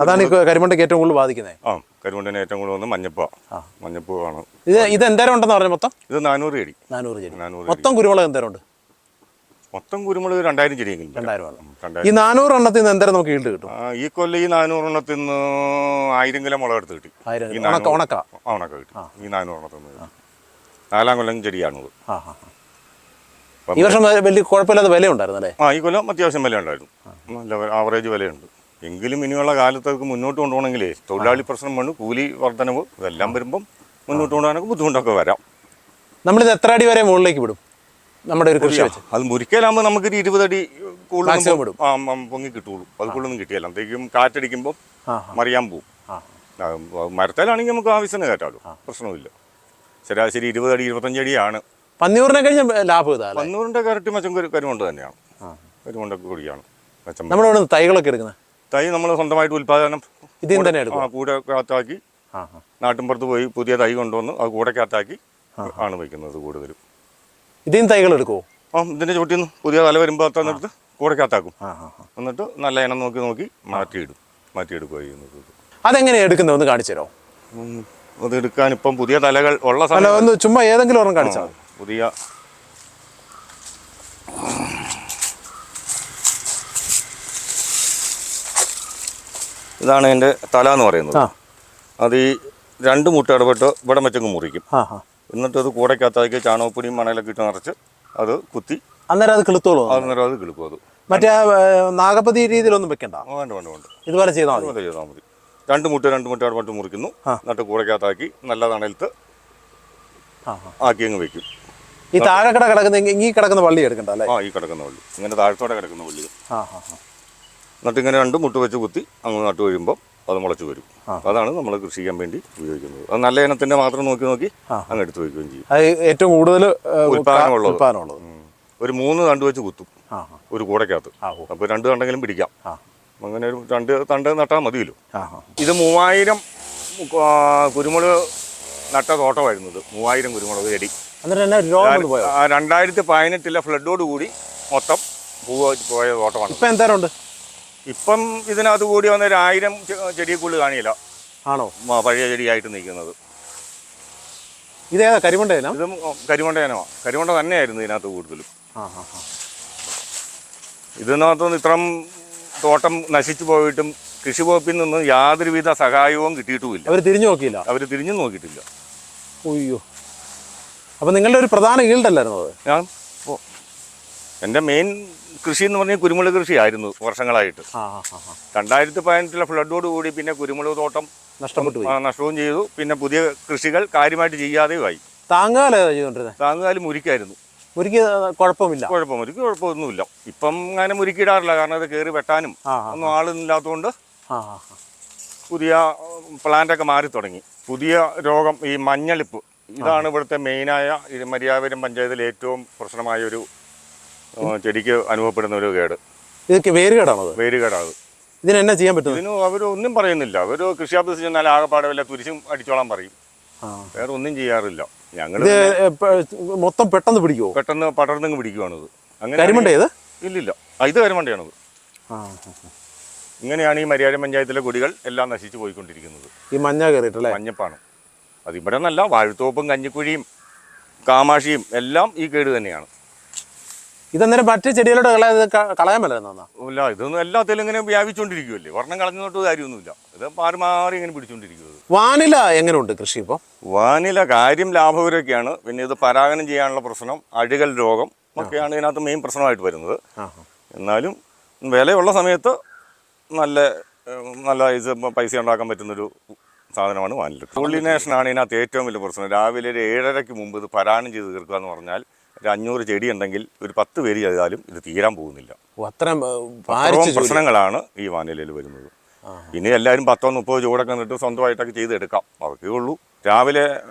കരിമുണ്ടയ്ക്ക് ഏറ്റവും കൂടുതൽ ബാധിക്കുന്നത്. കരിമുണ്ടനെ ഏറ്റവും കൂടുതൽ വന്ന് മഞ്ഞപ്പ് ആണ്. ഇത് എന്തേരം ഉണ്ടെന്ന് പറഞ്ഞാൽ മൊത്തം? ഇത് 400 ചെടി. 400 ചെടി. മൊത്തം കുരുമുളക് എന്തേരം ഉണ്ട്? മൊത്തം കുരുമുളക് 2000 ചെടിയെങ്കിലും. 2000. ഈ 400 എണ്ണത്തിൽ നിന്ന് എന്തേരം നമുക്ക് ഈൽഡ് കിട്ടും? ഈ കൊല്ലം ഈ 400 എണ്ണത്തിൽ നിന്ന് 1000 കിലോ മുളക് എടുത്ത് കിട്ടി. ഉണക്ക കിട്ടി. ഈ 400 എണ്ണത്തിൽ നിന്ന് 4-ാം കൊല്ലം ചെടിയാണത്. ഈ വർഷം വലിയ കുഴപ്പമില്ലാതെ വില ഉണ്ടായിരുന്നല്ലേ? ഈ കൊല്ലം അത്യാവശ്യം വില ഉണ്ടായിരുന്നു. നല്ല ആവറേജ് വിലയുണ്ട്. എങ്കിലും ഇനിയുള്ള കാലത്തൊക്കെ മുന്നോട്ട് കൊണ്ടുപോകണമെങ്കിലേ തൊഴിലാളി പ്രശ്നം വേണം, കൂലി വർധനവ്, ഇതെല്ലാം വരുമ്പം മുന്നോട്ട് കൊണ്ടുപോകാനൊക്കെ ബുദ്ധിമുട്ടൊക്കെ വരാം. നമ്മളിത് എത്ര അടി വരെ മുകളിലേക്ക് വിടും നമ്മുടെ ഒരു കൃഷി വെച്ച്? അത് മുരിക്കലാകുമ്പോൾ നമുക്കൊരു 20 അടി Maximum ഇടും. പൊങ്ങി കിട്ടുള്ളൂ. അത് കൂടുതലൊന്നും കിട്ടിയല്ല. അന്തേക്കും കാറ്റടിക്കുമ്പോൾ ആ മറിയാൻ പോവും. മരത്തേലാണെങ്കിൽ നമുക്ക് ആവശ്യത്തിന് കയറ്റാലോ, പ്രശ്നമില്ല. ശരാശരി 20 അടി 25 അടിയാണ്. പന്നിയൂറിനെ കഴിഞ്ഞ ലാഭം ഇതാ. പന്നൂറിൻ്റെ കരട്ടി മെച്ചം കരിമണ്ട തന്നെയാണ്. കരിമണ്ട കൂടിയാണ് മെച്ചം. നമ്മളിവിടെ തൈകളൊക്കെ എടുക്കുന്നത് തൈ നമ്മൾ സ്വന്തമായിട്ട് ഉൽപ്പാദനം ഇതിൽ തന്നെ എടുക്കും. കൂടക്കകത്താക്കി നാട്ടിൻപുറത്ത് പോയി പുതിയ തൈ കൊണ്ടുവന്ന് അത് കൂടക്കകത്താക്കി ആണ് വയ്ക്കുന്നത് കൂടുതലും. ഇതിന് തൈകൾ എടുക്കുമോ? ഇതിൻ്റെ ചോട്ടിൽ നിന്ന് പുതിയ തല വരുമ്പോൾ തന്നെടുത്ത് കൂടക്കകത്താക്കും. എന്നിട്ട് നല്ല ഇനം നോക്കി മാറ്റിയെടുക്കുക ചെയ്യുന്നത്. അതെങ്ങനെയാണ് എടുക്കുന്നത് ഒന്ന് കാണിച്ചു തരാമോ? അത് എടുക്കാൻ ഇപ്പം പുതിയ തലകൾ ഉള്ള അല്ല, സമയം ഒന്ന് ചുമ്മാ ഏതെങ്കിലും ഒരെണ്ണം കാണിച്ചാൽ മതി. പുതിയ ഇതാണ് എൻ്റെ തല എന്ന് പറയുന്നത്. അത് ഈ 2 മുട്ട ഇടപെട്ട് ഇവിടെ വെച്ചങ്ങ് മുറിക്കും. എന്നിട്ട് അത് കൂടക്കകത്താക്കി ചാണകപ്പൊടിയും മണലൊക്കെ ഇട്ട് നിറച്ച് അത് കുത്തി അന്നേരം അത് കിളുത്തോളൂ. അന്നേരം അത് കിളുക്കും. അത് മറ്റേ നാഗപതി രീതിയിലൊന്നും വെക്കണ്ട. വേണ്ട ഇതുപോലെ ചെയ്താൽ മതി. അതുപോലെ ചെയ്താൽ മതി. 2 മുട്ട ഇടപെട്ട് മുറിക്കുന്നു. എന്നിട്ട് കൂടക്കകത്താക്കി നല്ല തണലത്ത് ആക്കി അങ്ങ് വെക്കും. ഈ താഴെ കിടക്കുന്ന ഈ കിടക്കുന്ന വള്ളി എടുക്കണ്ട അല്ലേ? ഈ കിടക്കുന്ന വള്ളി ഇങ്ങനെ താഴത്തോടെ കിടക്കുന്ന വള്ളി. എന്നിട്ട് ഇങ്ങനെ 2 മുട്ട വെച്ച് കുത്തി അങ്ങ് നട്ട് കഴിയുമ്പോൾ അത് മുളച്ച് വരും. അതാണ് നമ്മൾ കൃഷി ചെയ്യാൻ വേണ്ടി ഉപയോഗിക്കുന്നത്. അത് നല്ല ഇനത്തിന്റെ മാത്രം നോക്കി അങ്ങ് എടുത്ത് വയ്ക്കുകയും ചെയ്യും. അത് ഏറ്റവും കൂടുതൽ ഉൽപ്പാദനമുള്ളത്. ഒരു 3 തണ്ട് വെച്ച് കുത്തും ഒരു കൂടക്കകത്ത്. അപ്പോൾ 2 തണ്ടെങ്കിലും പിടിക്കാം. അങ്ങനെ ഒരു 2 തണ്ട് നട്ടാൽ മതിയല്ലോ. ഇത് 3000 കുരുമുളക് നട്ട തോട്ടമായിരുന്നത്. 3000 കുരുമുളക് ചെടി. 2018 ഫ്ലഡോട് കൂടി മൊത്തം പോയ തോട്ടമാണ്. ഇപ്പം എന്തോരമുണ്ട്? ഇപ്പം ഇതിനകത്ത് കൂടി വന്ന 1000 ചെടിക്കുള്ളിൽ കാണിയില്ല. ആണോ? പഴയ ചെടിയായിട്ട് നിൽക്കുന്നത്. ഇതേതാ കരിമണ്ടേനോ? ഇത് കരിമണ്ട ഇനമാണ്. കരിമണ്ട തന്നെയായിരുന്നു ഇതിനകത്ത് കൂടുതലും. ഇതിനകത്തുനിന്ന് ഇത്രം തോട്ടം നശിച്ചു പോയിട്ടും കൃഷി വകുപ്പിൽ നിന്ന് യാതൊരുവിധ സഹായവും കിട്ടിയിട്ടുമില്ല. അവർ തിരിഞ്ഞു നോക്കിയില്ല. അവർ തിരിഞ്ഞു നോക്കിയിട്ടില്ല. അയ്യോ, അപ്പം നിങ്ങളുടെ ഒരു പ്രധാന ഈൽഡല്ലായിരുന്നു അത്? എൻ്റെ മെയിൻ കൃഷി എന്ന് പറഞ്ഞാൽ കുരുമുളക് കൃഷിയായിരുന്നു വർഷങ്ങളായിട്ട്. 2018 ഫ്ലഡോട് കൂടി പിന്നെ കുരുമുളക് തോട്ടം നഷ്ടവും ചെയ്തു. പിന്നെ പുതിയ കൃഷികൾ കാര്യമായിട്ട് ചെയ്യാതെയുമായി. താങ്ങാല ചെയ്തോണ്ടിരുന്നത്? താങ്ങുകാലം മുരിക്കായിരുന്നു. മുരിക്ക് കുഴപ്പമില്ല. മുരിക്ക് കുഴപ്പമൊന്നുമില്ല. ഇപ്പം അങ്ങനെ മുരിക്കിടാറില്ല. കാരണം അത് കയറി വെട്ടാനും ഒന്നും ആളില്ലാത്തതുകൊണ്ട് പുതിയ പ്ലാന്റൊക്കെ മാറി തുടങ്ങി. പുതിയ രോഗം ഈ മഞ്ഞളിപ്പ്. ഇതാണ് ഇവിടുത്തെ മെയിനായ മരിയാപുരം പഞ്ചായത്തിലെ ഏറ്റവും പ്രശ്നമായൊരു ചെടിക്ക് അനുഭവപ്പെടുന്ന ഒരു കേട്. ഇതൊക്കെ വേരുകേടാണത്? വേരുകേടാണ്. ഇതിന് എന്നാ ചെയ്യാൻ പറ്റും? ഇതിന് അവരൊന്നും പറയുന്നില്ല. അവർ കൃഷി ഓഫീസിൽ ചെന്നാൽ ആകെപ്പാടെ വല്ല തുരിശും അടിച്ചോളാം പറയും. വേറെ ഒന്നും ചെയ്യാറില്ല. ഞങ്ങൾ മൊത്തം പെട്ടെന്ന് പിടിക്കുമോ? പെട്ടെന്ന് പടർന്നങ്ങ് പിടിക്കുവാണിത്. അങ്ങനെ കരിമണ്ടേത്? ഇല്ലില്ല, ഇത് കരിമണ്ടയാണത്. ഇങ്ങനെയാണ് ഈ മരിയാപുരം പഞ്ചായത്തിലെ കൊടികൾ എല്ലാം നശിച്ചു പോയിക്കൊണ്ടിരിക്കുന്നത്. ഈ മഞ്ഞ കയറിയിട്ടല്ലേ? മഞ്ഞപ്പാണ്. അതിവിടെ നല്ല വാഴത്തോപ്പും കഞ്ഞിക്കുഴിയും കാമാക്ഷിയും എല്ലാം ഈ കേട് തന്നെയാണ്. ഇതന്നേരം മറ്റു ചെടികളുടെ കളയാൻ പറ്റില്ല. ഇല്ല, ഇതൊന്നും എല്ലാത്തിലും ഇങ്ങനെ വ്യാപിച്ചുകൊണ്ടിരിക്കുമല്ലേ. വർണ്ണം കളഞ്ഞോട്ട് കാര്യമൊന്നുമില്ല. ഇത് മാറി മാറി ഇങ്ങനെ പിടിച്ചുകൊണ്ടിരിക്കുന്നത്. വാനില എങ്ങനെയുണ്ട് കൃഷി ഇപ്പോൾ? വാനില കാര്യം ലാഭകരമൊക്കെയാണ്. പിന്നെ ഇത് പരാഗണം ചെയ്യാനുള്ള പ്രശ്നം, അഴുകൽ രോഗം ഒക്കെയാണ് ഇതിനകത്ത് മെയിൻ പ്രശ്നമായിട്ട് വരുന്നത്. എന്നാലും വിലയുള്ള സമയത്ത് നല്ല പൈസ ഉണ്ടാക്കാൻ പറ്റുന്നൊരു സാധനമാണ് വാനില. പോളിനേഷനാണ് ഇതിനകത്ത് ഏറ്റവും വലിയ പ്രശ്നം. രാവിലെ ഒരു 7:30 മുമ്പ് ഇത് പരാഗണം ചെയ്ത് തീർക്കുക എന്ന് പറഞ്ഞാൽ ഒരു 500 ചെടി ഉണ്ടെങ്കിൽ ഒരു 10 പേര് ചെയ്താലും ഇത് തീരാൻ പോകുന്നില്ല. അത്രയും പ്രശ്നങ്ങളാണ് ഈ വാനിലയിൽ വരുന്നത്. പിന്നെ എല്ലാവരും 10-30 ചൂടൊക്കെ നിന്നിട്ട് സ്വന്തമായിട്ടൊക്കെ ചെയ്തെടുക്കാം. അതൊക്കെ ഉള്ളൂ. രാവിലെ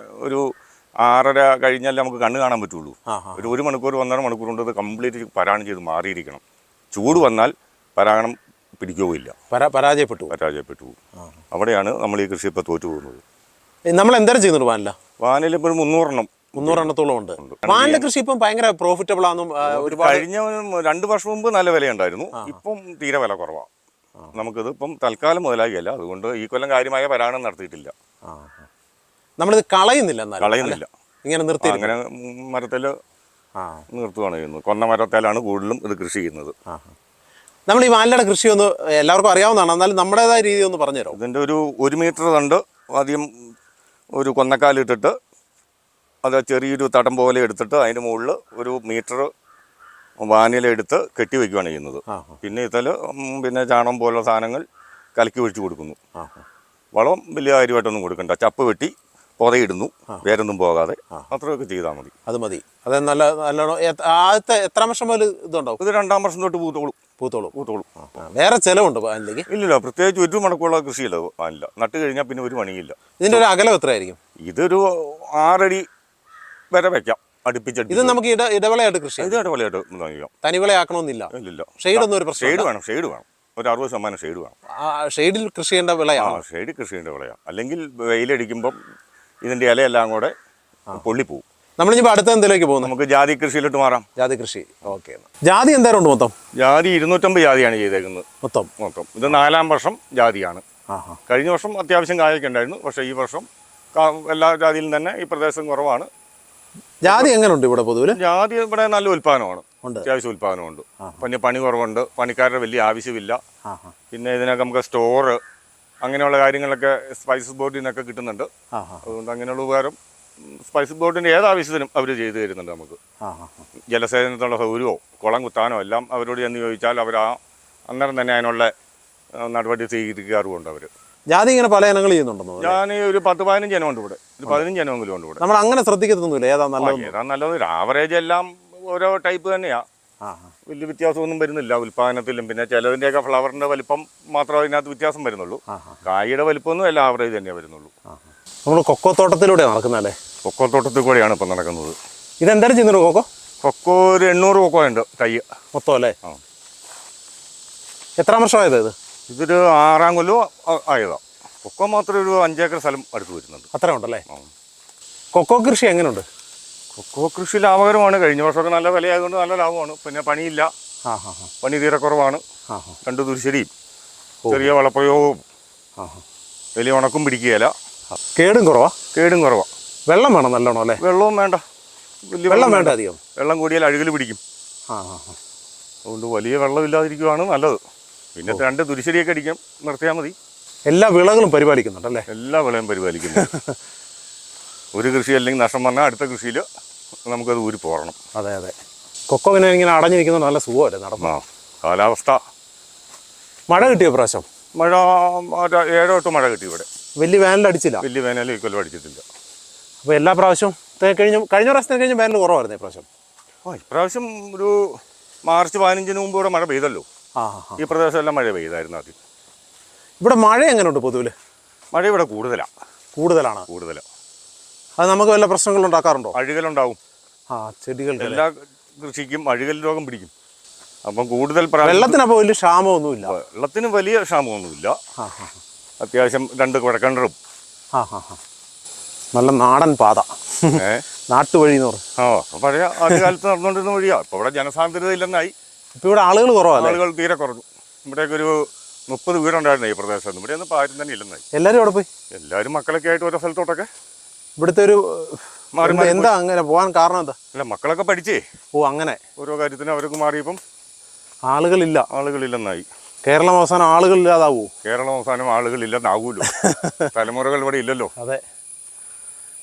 ഒരു 6:30 കഴിഞ്ഞാലേ നമുക്ക് കണ്ണ് കാണാൻ പറ്റുള്ളൂ. ഒരു 1 മണിക്കൂർ 1.5 മണിക്കൂർ കൊണ്ട് ഇത് കംപ്ലീറ്റ് പരാഗണം ചെയ്ത് മാറിയിരിക്കണം. ചൂട് വന്നാൽ പരാഗണം പിടിക്കുകയില്ല, പരാജയപ്പെട്ടു പോകും. അവിടെയാണ് നമ്മൾ ഈ കൃഷി ഇപ്പോൾ തോറ്റു പോകുന്നത്. നമ്മൾ എന്തേരം ചെയ്യുന്നുണ്ട് വാനില? വാനില ഇപ്പോൾ 300 എണ്ണത്തോളം ഉണ്ട്. വാനില കൃഷി ഇപ്പം ഭയങ്കര പ്രോഫിറ്റബിൾ ആണെന്നും കഴിഞ്ഞ 2 വർഷം മുമ്പ് നല്ല വിലയുണ്ടായിരുന്നു. ഇപ്പം തീരെ വില കുറവാണ്. നമുക്കിത് ഇപ്പം തൽക്കാലം മുതലാകിയല്ല. അതുകൊണ്ട് ഈ കൊല്ലം കാര്യമായ പരാഗണം നടത്തിയിട്ടില്ല. നമ്മളിത് കളയുന്നില്ല, ഇങ്ങനെ നിർത്തി അങ്ങനെ മരത്തിൽ നിർത്തുകയാണ് ചെയ്യുന്നത്. കൊന്ന മരത്തിലാണ് കൂടുതലും ഇത് കൃഷി ചെയ്യുന്നത്. നമ്മൾ ഈ വാനിലയുടെ കൃഷി ഒന്ന് എല്ലാവർക്കും അറിയാവുന്നതാണ്, എന്നാലും നമ്മുടേതായ രീതി ഒന്ന് പറഞ്ഞുതരാം. ഇതിൻ്റെ ഒരു 1 മീറ്റർ തണ്ട് ആദ്യം ഒരു കൊന്നക്കാലിട്ടിട്ട് അത് ചെറിയൊരു തടം പോലെ എടുത്തിട്ട് അതിൻ്റെ മുകളിൽ 1 മീറ്റർ വാനില എടുത്ത് കെട്ടി വയ്ക്കുകയാണ് ചെയ്യുന്നത്. പിന്നെ ഇതിൽ പിന്നെ ചാണകം പോലുള്ള സാധനങ്ങൾ കലക്കി ഒഴിച്ച് കൊടുക്കുന്നു. വളം വലിയ കാര്യമായിട്ടൊന്നും കൊടുക്കണ്ട. ചപ്പ് വെട്ടി പൊതയിടുന്നു, വേരൊന്നും പോകാതെ അത്രയൊക്കെ ചെയ്താൽ മതി. അത് മതി. അത് നല്ലോണം ആദ്യത്തെ എത്ര വർഷം മുതൽ ഇതുണ്ടാവും? ഇത് 2-ാം വർഷം തൊട്ട് പൂത്തോളും. വേറെ ചിലവുണ്ട് അല്ലെങ്കിൽ? ഇല്ലില്ല, പ്രത്യേകിച്ച് ഒരു മണക്കുള്ള കൃഷിയില്ല. അല്ല, നട്ട് കഴിഞ്ഞാൽ പിന്നെ ഒരു പണിയില്ല. ഇതിന്റെ ഒരു അകലം എത്രയായിരിക്കും? ഇതൊരു 6 അടി വരെ വെക്കാം, അടുപ്പിച്ചടുപ്പിച്ച്. ഇത് നമുക്ക് ഇടവിളയായിട്ട് കൃഷി ഇത് ഇടവിളയായിട്ട് ചെയ്യാം. തനിവിളയാക്കണമെന്നില്ല. ഇല്ലില്ല, ഷെയ്ഡൊന്നും ഒരു പ്രശ്നം? ഷെയ്ഡ് വേണം. ഒരു 60% ഷെയ്ഡ് വേണം. ഷെയ്ഡിൽ കൃഷി ചെയ്യേണ്ട വിളയാണ്. ഷെയ്ഡ് കൃഷി ചെയ്യേണ്ട വിളയാണ്. അല്ലെങ്കിൽ വെയിലടിക്കുമ്പം ഇതിന്റെ ഇലയെല്ലാം കൂടെ പൊള്ളിപ്പോവും. നമ്മളിപ്പോൾ അടുത്ത എന്തിലേക്ക് പോകുന്നു? നമുക്ക് ജാതി കൃഷിയിലോട്ട് മാറാം. ജാതി കൃഷി. ഓക്കെ. ജാതി എന്തായാലും ഉണ്ട് മൊത്തം? ജാതി 250 ജാതിയാണ് ചെയ്തേക്കുന്നത് മൊത്തം. ഇത് 4-ാം വർഷം ജാതിയാണ്. കഴിഞ്ഞ വർഷം അത്യാവശ്യം കായൊക്കെ ഉണ്ടായിരുന്നു. പക്ഷേ ഈ വർഷം എല്ലാ ജാതിയിലും തന്നെ ഈ പ്രദേശം കുറവാണ്. ജാതി എങ്ങനെയുണ്ട് ഇവിടെ പൊതുവിൽ? ജാതി ഇവിടെ നല്ല ഉൽപ്പാദനമാണ്, അത്യാവശ്യം ഉൽപ്പാദനമുണ്ട്. പിന്നെ പണി കുറവുണ്ട്, പണിക്കാരുടെ വലിയ ആവശ്യമില്ല. പിന്നെ ഇതിനൊക്കെ നമുക്ക് സ്റ്റോറ് അങ്ങനെയുള്ള കാര്യങ്ങളൊക്കെ സ്പൈസസ് ബോർഡിൽ നിന്നൊക്കെ കിട്ടുന്നുണ്ട്. അതുകൊണ്ട് അങ്ങനെയുള്ള ഉപകാരം സ്പൈസസ് ബോർഡിൻ്റെ ഏതാവശ്യത്തിനും അവർ ചെയ്തു തരുന്നുണ്ട്. നമുക്ക് ജലസേചനത്തിനുള്ള സൗകര്യമോ കുളം കുത്താനോ എല്ലാം അവരോട് ചെന്ന് ചോദിച്ചാൽ അവർ അന്നേരം തന്നെ അതിനുള്ള നടപടി സ്വീകരിക്കാറുമുണ്ട്. അവർ ജാതി ഇങ്ങനെ പല ഇനങ്ങൾ ചെയ്യുന്നുണ്ടെന്നോ? ഞാൻ ഒരു 10-15 ഇനമുണ്ട് ഇവിടെ. ഒരു 15 ഇനമെങ്കിലും ഉണ്ട് ഇവിടെ. നമ്മൾ അങ്ങനെ ശ്രദ്ധിക്കത്തൊന്നുമില്ല ഏതാ നല്ലത്? ഏതാ നല്ലത്? ആവറേജ് എല്ലാം ഓരോ ടൈപ്പ് തന്നെയാണ്. വലിയ വ്യത്യാസമൊന്നും വരുന്നില്ല ഉൽപ്പാദനത്തിലും. പിന്നെ ചിലതിൻ്റെയൊക്കെ ഫ്ലവറിൻ്റെ വലിപ്പം മാത്രമേ അതിനകത്ത് വ്യത്യാസം വരുന്നുള്ളൂ. കായയുടെ വലിപ്പമൊന്നും എല്ലാം ആവറേജ് തന്നെയേ വരുന്നുള്ളൂ. നമ്മൾ കൊക്കോ തോട്ടത്തിലൂടെ നടക്കുന്നതല്ലേ? കൊക്കോ തോട്ടത്തിൽ കൂടെയാണ് ഇപ്പം നടക്കുന്നത്. ഇതെന്തായാലും ചെയ്യുന്നുണ്ട് കൊക്കോ ഒരു 800 കൊക്കോ ഉണ്ട് തൈ മൊത്തം അല്ലേ? എത്ര വർഷമായത് ഇത്? ഇതൊരു 6-ാം കൊല്ലം ആയതാണ്. കൊക്കോ മാത്രം ഒരു 5 ഏക്കർ സ്ഥലം അടുത്ത് വരുന്നുണ്ട്. അത്ര ഉണ്ടല്ലേ? കൊക്കോ കൃഷി എങ്ങനെയുണ്ട്? കൊക്കോ കൃഷി ലാഭകരമാണ്. കഴിഞ്ഞ വർഷമൊക്കെ നല്ല വിലയായതുകൊണ്ട് നല്ല ലാഭമാണ്. പിന്നെ പണിയില്ല, പണി തീരെ കുറവാണ്. 2 തുരിശടിയും ചെറിയ വളപ്രയോഗവും വലിയ ഉണക്കും പിടിക്കുകയില്ല. കേടും കുറവാ. വെള്ളം വേണം നല്ലോണം അല്ലേ? വെള്ളവും വേണ്ട, വലിയ വെള്ളം വേണ്ട അധികം. വെള്ളം കൂടിയാൽ അഴുകൽ പിടിക്കും. അതുകൊണ്ട് വലിയ വെള്ളമില്ലാതിരിക്കുകയാണ് നല്ലത്. പിന്നെ 2 തുരിശടിയൊക്കെ അടിക്കാം, നിർത്തിയാൽ മതി. എല്ലാ വിളകളും പരിപാലിക്കുന്നുണ്ടല്ലേ? എല്ലാ വിളയും പരിപാലിക്കുന്നു. ഒരു കൃഷി അല്ലെങ്കിൽ നഷ്ടം വന്നാൽ അടുത്ത കൃഷിയിൽ നമുക്കത് ഊരി പോരണം. അതെ. കൊക്കോ ഇങ്ങനെ അടഞ്ഞിരിക്കുന്നത് നല്ല സുഖമല്ലേ നടന്ന? കാലാവസ്ഥ. മഴ കിട്ടിയ പ്രാവശ്യം? മഴ 7-8 മഴ കിട്ടി ഇവിടെ. വലിയ വേനൽ അടിച്ചില്ല? വലിയ വേനൽ ഈ കൊല്ലം അടിച്ചിട്ടില്ല. അപ്പോൾ എല്ലാ പ്രാവശ്യവും കഴിഞ്ഞ പ്രാവശ്യത്തിന് കഴിഞ്ഞ വേനൽ കുറവായിരുന്നു ഇപ്രാവശ്യം? ഇപ്രാവശ്യം ഒരു മാർച്ച് 15-ന് മുമ്പ് ഇവിടെ മഴ പെയ്തല്ലോ. ഈ പ്രദേശം എല്ലാം മഴ പെയ്തായിരുന്നു ആദ്യം. ഇവിടെ മഴ എങ്ങനെയുണ്ട് പൊതുവിൽ? മഴ ഇവിടെ കൂടുതലാണ്. അത് നമുക്ക് വല്ല പ്രശ്നങ്ങളും ഉണ്ടാക്കാറുണ്ടോ? അഴുകലുണ്ടാവും. ചെടികൾ എല്ലാ കൃഷിക്കും അഴുകൽ രോഗം പിടിക്കും. അപ്പം കൂടുതൽ വെള്ളത്തിനപ്പോൾ വലിയ ക്ഷാമമൊന്നുമില്ല? വെള്ളത്തിന് വലിയ ക്ഷാമമൊന്നുമില്ല. അത്യാവശ്യം 2 കുഴക്കണ്ടറും. നല്ല നാടൻ പാത, നാട്ടുവഴി എന്ന് പറയും. പഴയ ആദ്യകാലത്ത് നടന്നുകൊണ്ടിരുന്ന വഴിയാണ്. ഇപ്പോൾ ഇവിടെ ജനസാന്ദ്രത ഇല്ലെന്നായി. ഇപ്പോൾ ഇവിടെ ആളുകൾ കുറവല്ല? ആളുകൾ തീരെ കുറഞ്ഞു. ഇവിടെയൊക്കെ ഒരു 30 വീടുണ്ടായിരുന്നു ഈ പ്രദേശത്ത്. ഇവിടെ ഒന്നും ആരും തന്നെ ഇല്ലെന്നായി. എല്ലാവരും അവിടെ പോയി? എല്ലാവരും മക്കളൊക്കെ ആയിട്ട് ഓരോ സ്ഥലത്തോട്ടൊക്കെ. ഇവിടുത്തെ ഒരു എന്താ അങ്ങനെ പോകാൻ കാരണം എന്താ? അല്ല, മക്കളൊക്കെ പഠിച്ചേ. അങ്ങനെ ഓരോ കാര്യത്തിന് അവർക്ക് മാറിയപ്പം ആളുകളില്ലെന്നായി. കേരളം അവസാനം ആളുകളില്ലാതാവൂ? കേരളം അവസാനം ആളുകളില്ലെന്നാവൂല്ലോ. തലമുറകൾ ഇവിടെ ഇല്ലല്ലോ. അതെ.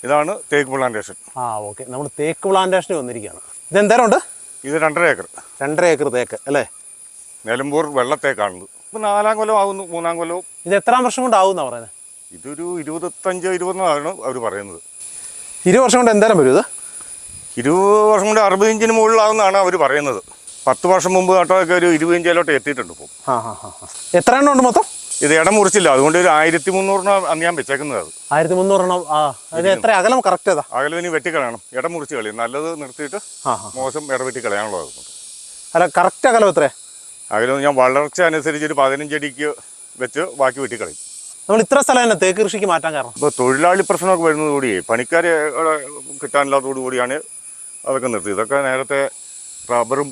ഇതാണ് തേക്ക് പ്ലാന്റേഷൻ. ഓക്കെ. നമ്മൾ തേക്ക് പ്ലാന്റേഷനിൽ വന്നിരിക്കുകയാണ്. ഇതെന്തേരം ഉണ്ട്? ഇത് 2.5 ഏക്കർ. 2.5 ഏക്കർ തേക്ക് അല്ലേ? നിലമ്പൂർ വെള്ളത്തേക്കാണത്. ഇപ്പം 4-ാം കൊല്ലം ആവുന്നു, 3-ാം കൊല്ലവും. ഇത് എത്രാം വർഷം കൊണ്ടാവുന്നാ പറയുന്നത്? ഇതൊരു 25-20 അവർ പറയുന്നത്. 20 വർഷം കൊണ്ട് എന്തേരം വരും ഇത്? 20 വർഷം കൊണ്ട് 60 ഇഞ്ചിന് മുകളിലാവുന്നതാണ് അവർ പറയുന്നത്. 10 വർഷം മുമ്പ് നട്ടൊക്കെ ഒരു 20 ഇഞ്ചിലോട്ട് എത്തിയിട്ടുണ്ട് ഇപ്പോൾ. എത്ര എണ്ണം ഉണ്ട് മൊത്തം? ഇത് ഇടം മുറിച്ചില്ല, അതുകൊണ്ട് ഒരു 1300 അന്ന് ഞാൻ വെച്ചേക്കുന്നത്. അത് 1300. അത് എത്ര അകലം കറക്റ്റ്? അകലം ഇനി വെട്ടിക്കളയണം, ഇടം മുറിച്ച് കളയും. നല്ലത് നിർത്തിയിട്ട് മോശം ഇട വെട്ടിക്കളയാനുള്ളത്. അല്ല, കറക്റ്റ് അകലം എത്ര? അകലം ഞാൻ വളർച്ച അനുസരിച്ച് ഒരു 15 അടിക്ക് വെച്ച് ബാക്കി വെട്ടിക്കളയും. നമ്മൾ ഇത്ര സ്ഥലം തന്നെ തേക്ക് കൃഷിക്ക് മാറ്റാൻ കാരണം? ഇപ്പോൾ തൊഴിലാളി പ്രശ്നമൊക്കെ വരുന്നതോടുകൂടി, പണിക്കാരെ കിട്ടാനില്ലാത്തതോടുകൂടിയാണ് അതൊക്കെ നിർത്തി. ഇതൊക്കെ നേരത്തെ റബ്ബറും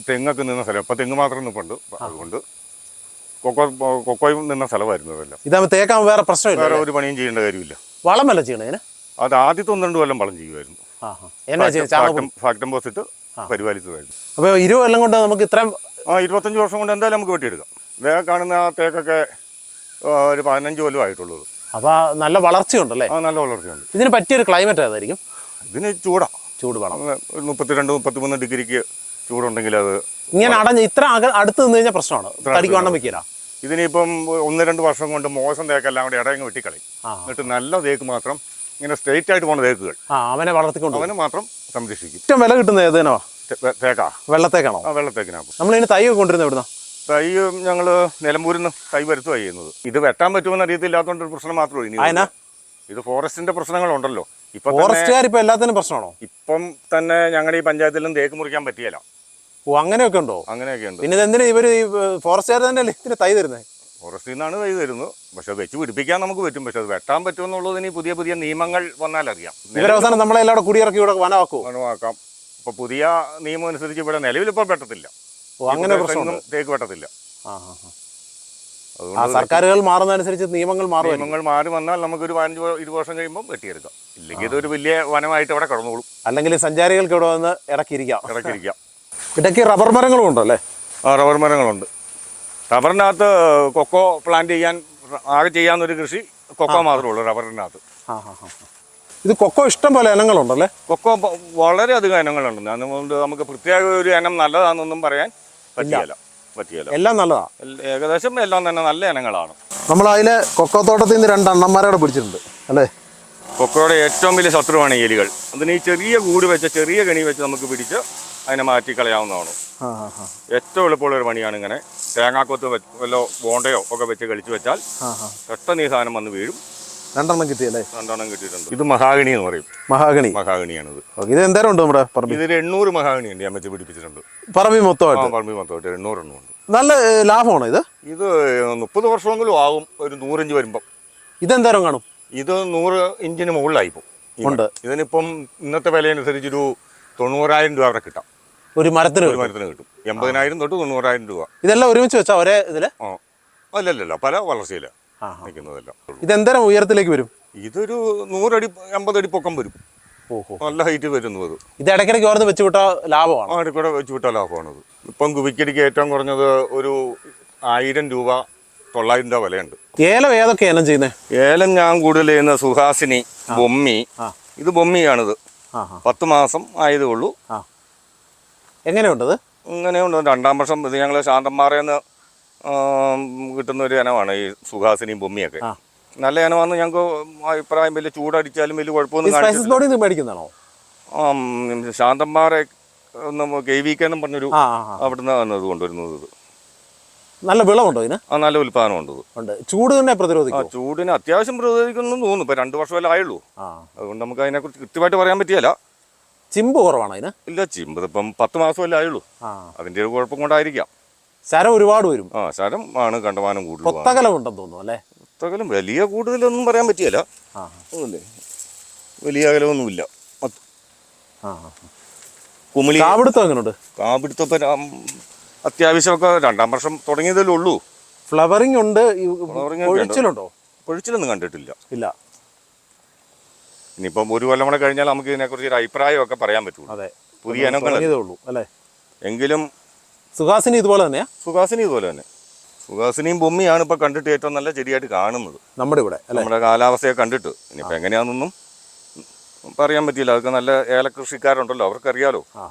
തെങ്ങൊക്കെ നിന്ന സ്ഥലം. ഇപ്പോൾ തെങ്ങ് മാത്രം നിൽപ്പുണ്ട്. അതുകൊണ്ട് കൊക്കോയും നിന്ന സ്ഥലമായിരുന്നു ഇതെല്ലാം. ഇതാകുമ്പോൾ തേക്കാകുമ്പോൾ വേറെ പ്രശ്നമില്ല, വേറെ ഒരു പണിയും ചെയ്യേണ്ട കാര്യമില്ല. വളം വല്ല ചെയ്യണേ? അത് ആദ്യത്തെ 1-2 കൊല്ലം വളം ചെയ്യുമായിരുന്നു. ഫാക്ടംബോസ് ഇട്ട് പരിപാലിച്ചതായിരുന്നു. അപ്പോൾ 20 കൊല്ലം കൊണ്ട് നമുക്ക് ഇത്രയും 25 വർഷം കൊണ്ട് എന്തായാലും നമുക്ക് വെട്ടിയെടുക്കാം. വേഗം കാണുന്ന ആ തേക്കൊക്കെ ഒരു 15 കൊല്ലം ആയിട്ടുള്ളത്. അപ്പോൾ നല്ല വളർച്ചയുണ്ടല്ലേ? നല്ല വളർച്ചയുണ്ട്. ഇതിന് പറ്റിയൊരു ക്ലൈമറ്റ് ഏതായിരിക്കും? ഇതിന് ചൂട് വേണം. 32-33 ഡിഗ്രിക്ക് ചൂടുണ്ടെങ്കിൽ അത് ഇങ്ങനെ ഇത്ര അടുത്ത് നിന്ന് കഴിഞ്ഞാൽ പ്രശ്നമാണ്, തടിക്ക് വണ്ണം വെക്കില്ല. ഇതിനിപ്പം 1-2 വർഷം കൊണ്ട് മോശം തേക്കെല്ലാം കൂടെ ഇടയങ്ങ് വെട്ടിക്കളയും. എന്നിട്ട് നല്ല തേക്ക് മാത്രം ഇങ്ങനെ സ്ട്രെയിറ്റ് ആയിട്ട് പോകുന്ന തേക്കുകൾ അവനെ വളർത്തിക്കൊണ്ട് അവന് മാത്രം സംരക്ഷിക്കും. ഏറ്റവും വില കിട്ടുന്നത് ഏതിനോ? തേക്കാ. വെള്ളത്തേക്കാണോ? വെള്ളത്തേക്കിനാകും. നമ്മളിതിന് തൈ കൊണ്ടിരുന്നത് എവിടുന്ന? തൈ ഞങ്ങൾ നിലമ്പൂരിൽ നിന്ന് തൈ വരുത്തുകയാണ് ചെയ്യുന്നത്. ഇത് വെട്ടാൻ പറ്റുമെന്ന് അറിയത്തില്ലാത്തതുകൊണ്ട് ഒരു പ്രശ്നം മാത്രമേ ഇനി. ഇത് ഫോറസ്റ്റിന്റെ പ്രശ്നങ്ങളുണ്ടല്ലോ. ഫോറസ്റ്റുകാർ ഇപ്പൊ എല്ലാത്തിനും പ്രശ്നമാണോ? ഇപ്പം തന്നെ ഞങ്ങളുടെ ഈ പഞ്ചായത്തിലും തേക്ക് മുറിക്കാൻ പറ്റിയല്ല. ഓ, അങ്ങനെയൊക്കെ ഉണ്ടോ? അങ്ങനെയൊക്കെ ഉണ്ട്. പിന്നെ ഇതെന്തിനാ ഇവര് ഫോറസ്റ്റുകാർ തന്നെ അല്ലേ ഇതിന് തൈ തരുന്നത്? ഫോറസ്റ്റിൽ നിന്നാണ് തൈ തരുന്നത്. പക്ഷെ വെച്ച് പിടിപ്പിക്കാൻ നമുക്ക് പറ്റും. പക്ഷെ അത് വെട്ടാൻ പറ്റുമെന്നുള്ളതിന് പുതിയ പുതിയ നിയമങ്ങൾ വന്നാലറിയാം. ഇവരവസാനം നമ്മളെല്ലാം കൂടെ കുടിയിറക്കി ഇവിടെ വനമാക്കുമോ? വനമാക്കാം. ഇപ്പൊ പുതിയ നിയമം അനുസരിച്ച് ഇവിടെ നിലവിലിപ്പോൾ വെട്ടത്തില്ല. അങ്ങനെ പ്രശ്നം തേക്ക് വെട്ടത്തില്ല. സർക്കാരുകൾ മാറുന്നതനുസരിച്ച് നിയമങ്ങൾ മാറി വന്നാൽ നമുക്കൊരു 15-20 വർഷം കഴിയുമ്പോൾ വെട്ടിയെടുക്കാം. ഇല്ലെങ്കിൽ ഇതൊരു വലിയ വനമായിട്ട് അവിടെ കിടന്നോളും. അല്ലെങ്കിൽ സഞ്ചാരികൾക്ക് ഇവിടെ വന്ന് ഇടയ്ക്കിരിക്കാം. ഇടയ്ക്ക് റബ്ബർ മരങ്ങളും ഉണ്ടോ അല്ലേ? റബ്ബർ മരങ്ങളുണ്ട്. റബ്ബറിനകത്ത് കൊക്കോ പ്ലാന്റ് ആകെ ചെയ്യാവുന്നൊരു കൃഷി കൊക്കോ മാത്രമേ ഉള്ളൂ റബ്ബറിനകത്ത്. ഇത് കൊക്കോ ഇഷ്ടം പോലെ ഇനങ്ങളുണ്ടല്ലേ? കൊക്കോ വളരെയധികം ഇനങ്ങളുണ്ട്. അതുകൊണ്ട് നമുക്ക് പ്രത്യേക ഒരു ഇനം നല്ലതാണെന്നൊന്നും പറയാൻ പറ്റില്ല. എല്ലാം നല്ലതാ. ഏകദേശം എല്ലാം തന്നെ നല്ല ഇനങ്ങളാണ്. നമ്മൾ അതിലെ കൊക്കോ തോട്ടത്തിൽ നിന്ന് 2 അണ്ണന്മാരെ പിടിച്ചിട്ടുണ്ട് അല്ലേ? കൊക്കോയുടെ ഏറ്റവും വലിയ ശത്രുവാണ് എലികൾ. അതിന് ഈ ചെറിയ കൂട് വെച്ച് ചെറിയ കെണി വെച്ച് നമുക്ക് പിടിച്ച് അതിനെ മാറ്റി കളയാവുന്നതാണ്. ഏറ്റവും എളുപ്പമുള്ള ഒരു പണിയാണ്. ഇങ്ങനെ തേങ്ങാക്കൊത്ത് വല്ലോ ബോണ്ടയോ ഒക്കെ വെച്ച് കളിച്ചു വെച്ചാൽ പെട്ടെന്ന് ഈ സാധനം വന്ന് വീഴും. 2 എണ്ണം കിട്ടിയല്ലേ? 2 എണ്ണം കിട്ടിയിട്ടുണ്ട്. ഇത് മഹാഗണി എന്ന് പറയും. മഹാഗണിയാണിത്. ഇത് എന്തേരം ഉണ്ട് നമ്മുടെ പറമ്പിൽ? ഇതിൽ 800 മഹാഗണി ഉണ്ട്. ഞാൻ വെച്ച് പിടിപ്പിച്ചിട്ടുണ്ട്. പറമ്പിൽ മൊത്തമായിട്ട് 800 എണ്ണം ഉണ്ട്. നല്ല ലാഭമാണോ ഇത്? ഇത് 30 വർഷമെങ്കിലും ആവും ഒരു 100 ഇഞ്ച് വരുമ്പം. ഇതെന്തേരം കാണും? ഇത് 100 ഇഞ്ചിന് മുകളിലായിപ്പോ ഉണ്ട്. ഇതിനിപ്പം ഇന്നത്തെ വിലയനുസരിച്ച് ഒരു 90,000 രൂപ വരെ കിട്ടാം. ഒരു മരത്തിന് കിട്ടും. 80,000 തൊട്ട് 90,000 രൂപ. ഇതെല്ലാം ഒരുമിച്ച് വെച്ചാ ഒരേ ഇതില്? അല്ലല്ല, പല വളർച്ചയില്ല നിൽക്കുന്നതല്ല. ഇതെന്തേരം ഉയരത്തിലേക്ക് വരും? ഇതൊരു 100 അടി 50 അടി പൊക്കം വരും. നല്ല ഹൈറ്റ് വരുന്നത്. ഇത് ഇടയ്ക്കിടയ്ക്ക് ഓർന്ന് വെച്ച് വിട്ടാൽ ലാഭമാണ്. ഇടയ്ക്കൂടെ വെച്ച് വിട്ടാൽ ലാഭമാണത്. ഇപ്പം കുവിക്കടിക്ക് ഏറ്റവും കുറഞ്ഞത് ഒരു 1000 രൂപ 900 രൂപ വിലയുണ്ട്. ഏലം ഏതൊക്കെ ഏലം ചെയ്യുന്നത്? ഏലം ഞാൻ കൂടുതൽ ചെയ്യുന്ന സുഹാസിനി, ബൊമ്മി. ഇത് ബൊമ്മിയാണിത്. 10 മാസം ആയതേ ഉള്ളൂ. എങ്ങനെയുണ്ടത്? ഇങ്ങനെയുണ്ട്. 2-ാം വർഷം ഇത് ഞങ്ങൾ ശാന്തന്മാറേന്ന് കിട്ടുന്ന ഒരു ഇനമാണ് ഈ സുഹാസിനിയും ബൊമ്മിയൊക്കെ. നല്ല ഇനമാണെന്ന് ഞങ്ങൾക്ക് അഭിപ്രായം. വലിയ ചൂടടിച്ചാലും വലിയ കുഴപ്പമൊന്നും മേടിക്കുന്നതാണോ? ശാന്തന്മാരെ KVK എന്നും പറഞ്ഞൊരു അവിടുന്ന് വന്നത് കൊണ്ടുവരുന്നത്. നല്ല വിളവുണ്ടോ ഇതിന്? നല്ല ഉൽപ്പാദനമുണ്ട്. ചൂട് തന്നെ പ്രതിരോധിക്കും? ചൂടിന് അത്യാവശ്യം പ്രതിരോധിക്കുന്നു തോന്നുന്നു. ഇപ്പൊ 2 വർഷമല്ലേ ആയുള്ളൂ. അതുകൊണ്ട് നമുക്ക് അതിനെക്കുറിച്ച് കൃത്യമായിട്ട് പറയാൻ പറ്റിയല്ല. ചിമ്പ് കുറവാണ് അതിന്? ഇല്ല, ചിമ്പ് ഇപ്പം 10 മാസമല്ലേ ആയുള്ളൂ. അതിന്റെ ഒരു കുഴപ്പം കൊണ്ടായിരിക്കാം. ശരം ഒരുപാട് വരും. ശരം ആണ് കണ്ടമാനം കൂടുതൽ. ഒത്തകലമുണ്ടെന്ന് തോന്നുന്നു അല്ലേ? ഒത്തകലം വലിയ കൂടുതലൊന്നും പറയാൻ പറ്റിയല്ല. വലിയ അകലമൊന്നുമില്ല. കുമിളി കാപിടുത്തം എങ്ങനെയുണ്ട്? കാപിടുത്തം അത്യാവശ്യമൊക്കെ 2-ാം വർഷം തുടങ്ങിയതല്ലേ ഉള്ളൂ. ഫ്ലവറിംഗ് ഉണ്ട്. പൊഴിച്ചിലുണ്ടോ? പൊഴിച്ചിലൊന്നും കണ്ടിട്ടില്ല. ഇല്ല. ഇനിയിപ്പം ഒരു കൊല്ലം കൂടെ കഴിഞ്ഞാൽ നമുക്ക് ഇതിനെക്കുറിച്ച് ഒരു അഭിപ്രായമൊക്കെ പറയാൻ പറ്റുള്ളൂ. അതെ, പുതിയ ഇനങ്ങളേ ഉള്ളൂ അല്ലേ? എങ്കിലും സുഹാസിനി ഇതുപോലെ തന്നെയാ? സുഹാസിനി ഇതുപോലെ തന്നെ. സുഹാസിനിയും ബൊമ്മിയാണ് ഇപ്പൊ കണ്ടിട്ട് ഏറ്റവും നല്ല ചെടിയായിട്ട് കാണുന്നത് നമ്മുടെ ഇവിടെ. നമ്മുടെ കാലാവസ്ഥയെ കണ്ടിട്ട്. ഇനിയിപ്പോൾ എങ്ങനെയാണെന്നൊന്നും പറയാൻ പറ്റില്ല. അതൊക്കെ നല്ല ഏലകൃഷിക്കാരുണ്ടല്ലോ, അവർക്കറിയാലോ.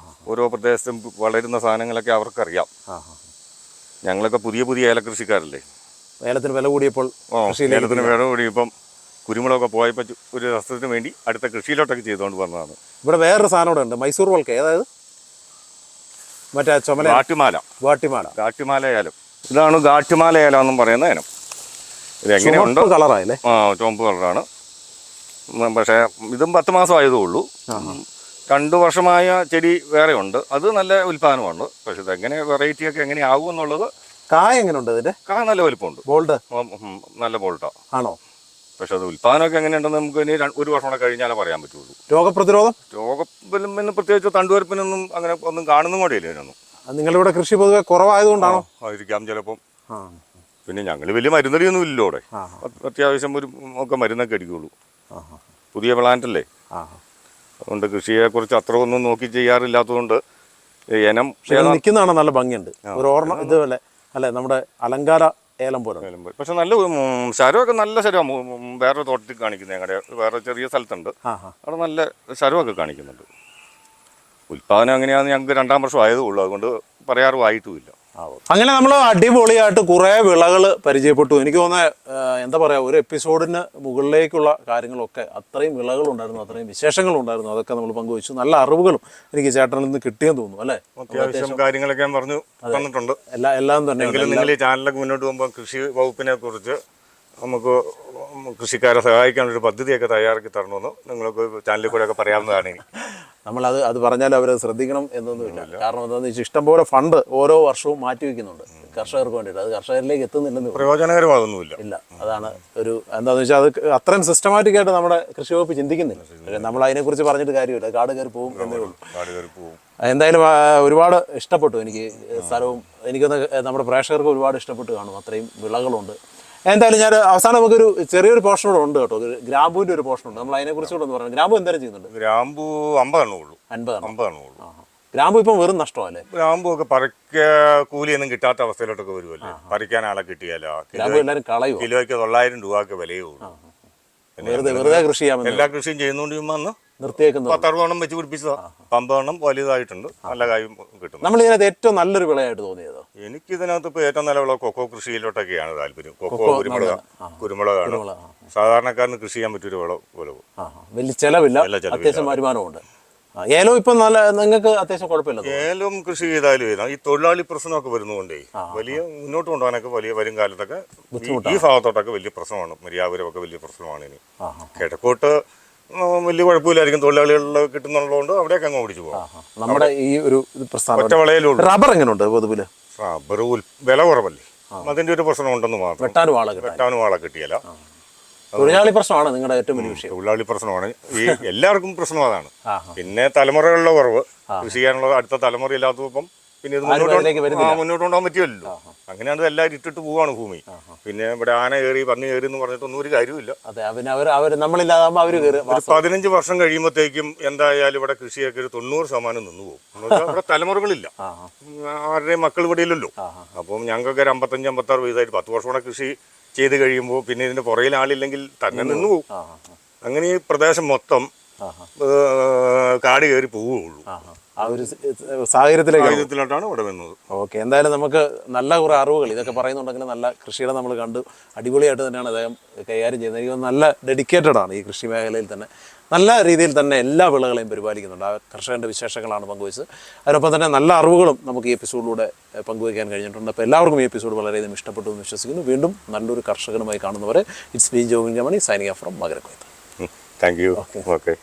ഓരോ പ്രദേശത്തും വളരുന്ന സാധനങ്ങളൊക്കെ അവർക്കറിയാം. ഞങ്ങളൊക്കെ പുതിയ പുതിയ ഏലകൃഷിക്കാരല്ലേ. ഏലത്തിന് വില കൂടിയപ്പോൾ ഏലത്തിന് വില കൂടിയപ്പം കുരുമുളകൊക്കെ പോയപ്പോൾ ഒരു രസത്തിന് വേണ്ടി അടുത്ത കൃഷിയിലോട്ടൊക്കെ ചെയ്തുകൊണ്ട് വന്നതാണ്. ഇവിടെ വേറൊരു സാധനം കൂടെ ഉണ്ട്, മൈസൂർ വൾക്ക. ഏതായത് മറ്റേ ചുമല ഗാട്ടിമാല ഏലം. ഇതാണ് ഗാട്ടിമാല ഏലം എന്നും പറയുന്ന ഇനം. ഇത് എങ്ങനെയുണ്ട്? കളറായില്ലേ? ചുവപ്പ് കളറാണ്. പക്ഷേ ഇതും 10 മാസം ആയതേ ഉള്ളൂ. 2 വർഷമായ ചെടി വേറെ ഉണ്ട്. അത് നല്ല ഉൽപ്പാദനമുണ്ട്. പക്ഷെ ഇതെങ്ങനെ വെറൈറ്റി ഒക്കെ എങ്ങനെ ആകും എന്നുള്ളത്. കായ എങ്ങനെയുണ്ട്? ഇതിന്റെ കായ നല്ല വലിപ്പമുണ്ട്. ബോൾഡ് നല്ല ബോൾട്ടാ ആണോ? പക്ഷെ അത് ഉൽപ്പാദനമൊക്കെ എങ്ങനെയുണ്ടെന്ന് നമുക്ക് ഇനി 1 വർഷം കൂടെ കഴിഞ്ഞാലേ പറയാൻ പറ്റുള്ളൂ. രോഗപ്രതിരോധം പ്രത്യേകിച്ച് തണ്ടുവരപ്പിനൊന്നും അങ്ങനെ ഒന്നും കാണുന്നും കൂടെ ഇല്ല. ഇതിനൊന്നും. നിങ്ങളിവിടെ കൃഷി പൊതുവെ കുറവായതുകൊണ്ടാണോ? ആയിരിക്കാം ചിലപ്പം. പിന്നെ ഞങ്ങൾ വലിയ മരുന്നടിയൊന്നും ഇല്ല ഇവിടെ. അത്യാവശ്യം ഒക്കെ മരുന്നൊക്കെ അടിക്കുള്ളൂ. പുതിയ പ്ലാന്റ് അല്ലേ. അതുകൊണ്ട് കൃഷിയെക്കുറിച്ച് അത്ര ഒന്നും നോക്കി ചെയ്യാറില്ലാത്തതുകൊണ്ട് ഇനം നിൽക്കുന്നതാണ്. നല്ല ഭംഗിയുണ്ട്. ഒരു ഓർമ്മ ഇതുപോലെ അല്ലേ, നമ്മുടെ അലങ്കാര ഏലം പോലെ. പക്ഷെ നല്ല ശരമൊക്കെ നല്ല ശരമാണ്. വേറെ തോട്ടത്തിൽ കാണിക്കുന്നത് ഞങ്ങളുടെ വേറെ ചെറിയ സ്ഥലത്തുണ്ട്. അവിടെ നല്ല ശരമൊക്കെ കാണിക്കുന്നുണ്ട്. ഉൽപ്പാദനം എങ്ങനെയാണെന്ന് ഞങ്ങൾക്ക് 2-ാം വർഷം ആയതേ ഉള്ളൂ. അതുകൊണ്ട് പറയാറുമായിട്ടുമില്ല. അങ്ങനെ നമ്മൾ അടിപൊളിയായിട്ട് കുറേ വിളകൾ പരിചയപ്പെട്ടു. എനിക്ക് തോന്നുന്നത് എന്താ പറയുക, ഒരു എപ്പിസോഡിന് മുകളിലേക്കുള്ള കാര്യങ്ങളൊക്കെ അത്രയും വിളകളുണ്ടായിരുന്നു, അത്രയും വിശേഷങ്ങളുണ്ടായിരുന്നു. അതൊക്കെ നമ്മൾ പങ്കുവച്ചു. നല്ല അറിവുകളും എനിക്ക് ചേട്ടനിൽ നിന്ന് കിട്ടിയെന്ന് തോന്നുന്നു അല്ലേ? അത്യാവശ്യം കാര്യങ്ങളൊക്കെ ഞാൻ പറഞ്ഞു തന്നിട്ടുണ്ട്. എല്ലാം തന്നെ നിങ്ങൾ ഈ ചാനലൊക്കെ മുന്നോട്ട് പോകുമ്പോൾ കൃഷി വകുപ്പിനെ കുറിച്ച് നമുക്ക് കൃഷിക്കാരെ സഹായിക്കാനൊരു പദ്ധതിയൊക്കെ തയ്യാറാക്കി തരണമെന്ന് നിങ്ങൾക്ക് ചാനലിൽ കൂടെ ഒക്കെ പറയാവുന്നതാണ്. അത് പറഞ്ഞാൽ അവർ ശ്രദ്ധിക്കണം എന്നൊന്നുമില്ല. കാരണം എന്താണെന്ന് വെച്ചാൽ ഇഷ്ടംപോലെ ഫണ്ട് ഓരോ വർഷവും മാറ്റി വയ്ക്കുന്നുണ്ട് കർഷകർക്ക് വേണ്ടിയിട്ട്. അത് കർഷകരിലേക്ക് എത്തുന്നില്ലെന്ന് പ്രയോജനകരമാകുന്നില്ല. അതാണ് ഒരു എന്താണെന്ന് വെച്ചാൽ അത് അത്രയും സിസ്റ്റമാറ്റിക് ആയിട്ട് നമ്മുടെ കൃഷി വകുപ്പ് ചിന്തിക്കുന്നില്ല. പക്ഷേ നമ്മൾ അതിനെക്കുറിച്ച് പറഞ്ഞിട്ട് കാര്യമില്ല, കാട് കയറി പോകും എന്നേ ഉള്ളൂ. എന്തായാലും ഒരുപാട് ഇഷ്ടപ്പെട്ടു എനിക്ക് സ്ഥലവും. എനിക്കൊന്ന് നമ്മുടെ പ്രേക്ഷകർക്ക് ഒരുപാട് ഇഷ്ടപ്പെട്ട് കാണും, അത്രയും വിളകളുണ്ട്. എന്തായാലും ഞാൻ അവസാനം നമുക്കൊരു ചെറിയൊരു പോർഷൻ കൂടെ ഉണ്ട് കേട്ടോ, ഗ്രാമ്പൂവിൻ്റെ ഒരു പോർഷൻ ഉണ്ട്. നമ്മൾ അതിനെക്കുറിച്ച് കൂടെ ഒന്ന് പറഞ്ഞു. ഗ്രാമ്പൂ എന്തായാലും ചെയ്യുന്നുണ്ട്? ഗ്രാമ്പൂ 50 ഉള്ളൂ. 50 ഗ്രാമ്പൂ ഇപ്പം വെറും നഷ്ടമല്ലേ? ഗ്രാമ്പൂ ഒക്കെ കൂലിയൊന്നും കിട്ടാത്ത അവസ്ഥയിലോട്ടൊക്കെ വരുമല്ലേ. പറിക്കാൻ ആളെ കിട്ടിയാലോ. ഗ്രാമ്പൂ എല്ലാവരും കളയും. കിലോയ്ക്ക് 900 രൂപ വിലയേ ഉള്ളൂ. വെറുതെ കൃഷി ചെയ്യാൻ എല്ലാ കൃഷിയും ചെയ്യുന്നോണ്ട് വന്ന് നിർത്തിയേക്കുന്നു. 10-60 വെച്ച് പിടിപ്പിച്ചതാ. 50 വലുതായിട്ടുണ്ട്, നല്ല കായും കിട്ടും. നമ്മൾ ഇതിനകത്ത് ഏറ്റവും നല്ലൊരു വിളയായിട്ട് തോന്നിയത്? എനിക്ക് ഇതിനകത്ത് ഇപ്പോൾ ഏറ്റവും നല്ല വിള കൊക്കോ കൃഷിയിലോട്ടൊക്കെയാണ് താല്പര്യം. കൊക്കോ, കുരുമുളകാണ് സാധാരണക്കാരന് കൃഷി ചെയ്യാൻ പറ്റിയൊരു വിളവ്. വലിയ ചെലവില്ല, അത്യാവശ്യം വരുമാനമുണ്ട്. ഏലം ഇപ്പം നല്ല, നിങ്ങൾക്ക് അത്യാവശ്യം കുഴപ്പമില്ല. ഏലം കൃഷി ചെയ്താലും ഈ തൊഴിലാളി പ്രശ്നമൊക്കെ വരുന്നതുകൊണ്ടേ വലിയ മുന്നോട്ട് കൊണ്ടുപോകാനൊക്കെ വരും കാലത്തൊക്കെ ഈ ഭാഗത്തോട്ടൊക്കെ വലിയ പ്രശ്നമാണ്. മര്യാദപരമൊക്കെ വലിയ പ്രശ്നമാണ്. ഇനി കിഴക്കോട്ട് വലിയ കുഴപ്പമില്ലായിരിക്കും, തൊഴിലാളികളിൽ കിട്ടുന്നുള്ളതുകൊണ്ട് അവിടെയൊക്കെ അങ്ങ് ഓടിച്ചു പോകാം. നമ്മുടെ ഈ ഒരു ഒറ്റ വിളയിലുള്ളൂ. റബ്ബർ എങ്ങനെയുണ്ട് പൊതുവില്? റബ്ബർ വില കുറവല്ലേ, അതിന്റെ ഒരു പ്രശ്നം ഉണ്ടെന്ന് മാത്രം. വെട്ടാനും ആളെ കിട്ടിയല്ല. തൊഴിലാളി പ്രശ്നമാണ് നിങ്ങളുടെ ഏറ്റവും വലിയ വിഷയം. തൊഴിലാളി പ്രശ്നമാണ് ഈ എല്ലാവർക്കും പ്രശ്നം അതാണ്. പിന്നെ തലമുറകളുടെ കുറവ്, കൃഷി ചെയ്യാനുള്ള അടുത്ത തലമുറ ഇല്ലാത്തപ്പം പിന്നെ ഇത് മുന്നോട്ട് കൊണ്ടുപോകാൻ പറ്റുമല്ലോ. അങ്ങനെയാണ് എല്ലാവരും ഇട്ടിട്ട് പോവാണ് ഭൂമി. പിന്നെ ഇവിടെ ആന കയറി പന്നി കയറി എന്ന് പറഞ്ഞിട്ടൊന്നും ഒരു കാര്യമില്ല. 15 വർഷം കഴിയുമ്പോഴത്തേക്കും എന്തായാലും ഇവിടെ കൃഷിയൊക്കെ ഒരു 90% നിന്ന് പോകും. ഇവിടെ തലമുറകളില്ല, ആരുടെയും മക്കൾ ഇവിടെ ഇല്ലല്ലോ. അപ്പം ഞങ്ങൾക്കൊക്കെ ഒരു 55-56 വയസ്സായിട്ട് 10 വർഷം കൂടെ കൃഷി ചെയ്ത് കഴിയുമ്പോൾ പിന്നെ ഇതിന്റെ പുറകിൽ ആളില്ലെങ്കിൽ തന്നെ നിന്ന് പോകും. അങ്ങനെ ഈ പ്രദേശം മൊത്തം കാട് കയറി പോവുകയുള്ളൂ. ആ ഒരു സാഹചര്യത്തിലോട്ടാണ് ഇവിടെ വന്നത്. ഓക്കെ, എന്തായാലും നമുക്ക് നല്ല കുറേ അറിവുകൾ ഇതൊക്കെ പറയുന്നുണ്ടെങ്കിൽ നല്ല കൃഷിയുടെ നമ്മൾ കണ്ടു. അടിപൊളിയായിട്ട് തന്നെയാണ് അദ്ദേഹം കൈകാര്യം ചെയ്യുന്നത്. എനിക്ക് നല്ല ഡെഡിക്കേറ്റഡ് ആണ് ഈ കൃഷി മേഖലയിൽ തന്നെ. നല്ല രീതിയിൽ തന്നെ എല്ലാ വിളകളെയും പരിപാലിക്കുന്നുണ്ട്. ആ കർഷകൻ്റെ വിശേഷങ്ങളാണ് പങ്കുവച്ചത്. അതിനൊപ്പം തന്നെ നല്ല അറിവുകളും നമുക്ക് ഈ എപ്പിസോഡിലൂടെ പങ്കുവയ്ക്കാൻ കഴിഞ്ഞിട്ടുണ്ട്. അപ്പോൾ എല്ലാവർക്കും ഈ എപ്പിസോഡ് വളരെയധികം ഇഷ്ടപ്പെട്ടു എന്ന് വിശ്വസിക്കുന്നു. വീണ്ടും നല്ലൊരു കർഷകനുമായി കാണുന്നവരെ it's been Jobin Jamani signing off from മകരക്കൊയ്ത്ത്. Thank you. ഓക്കെ.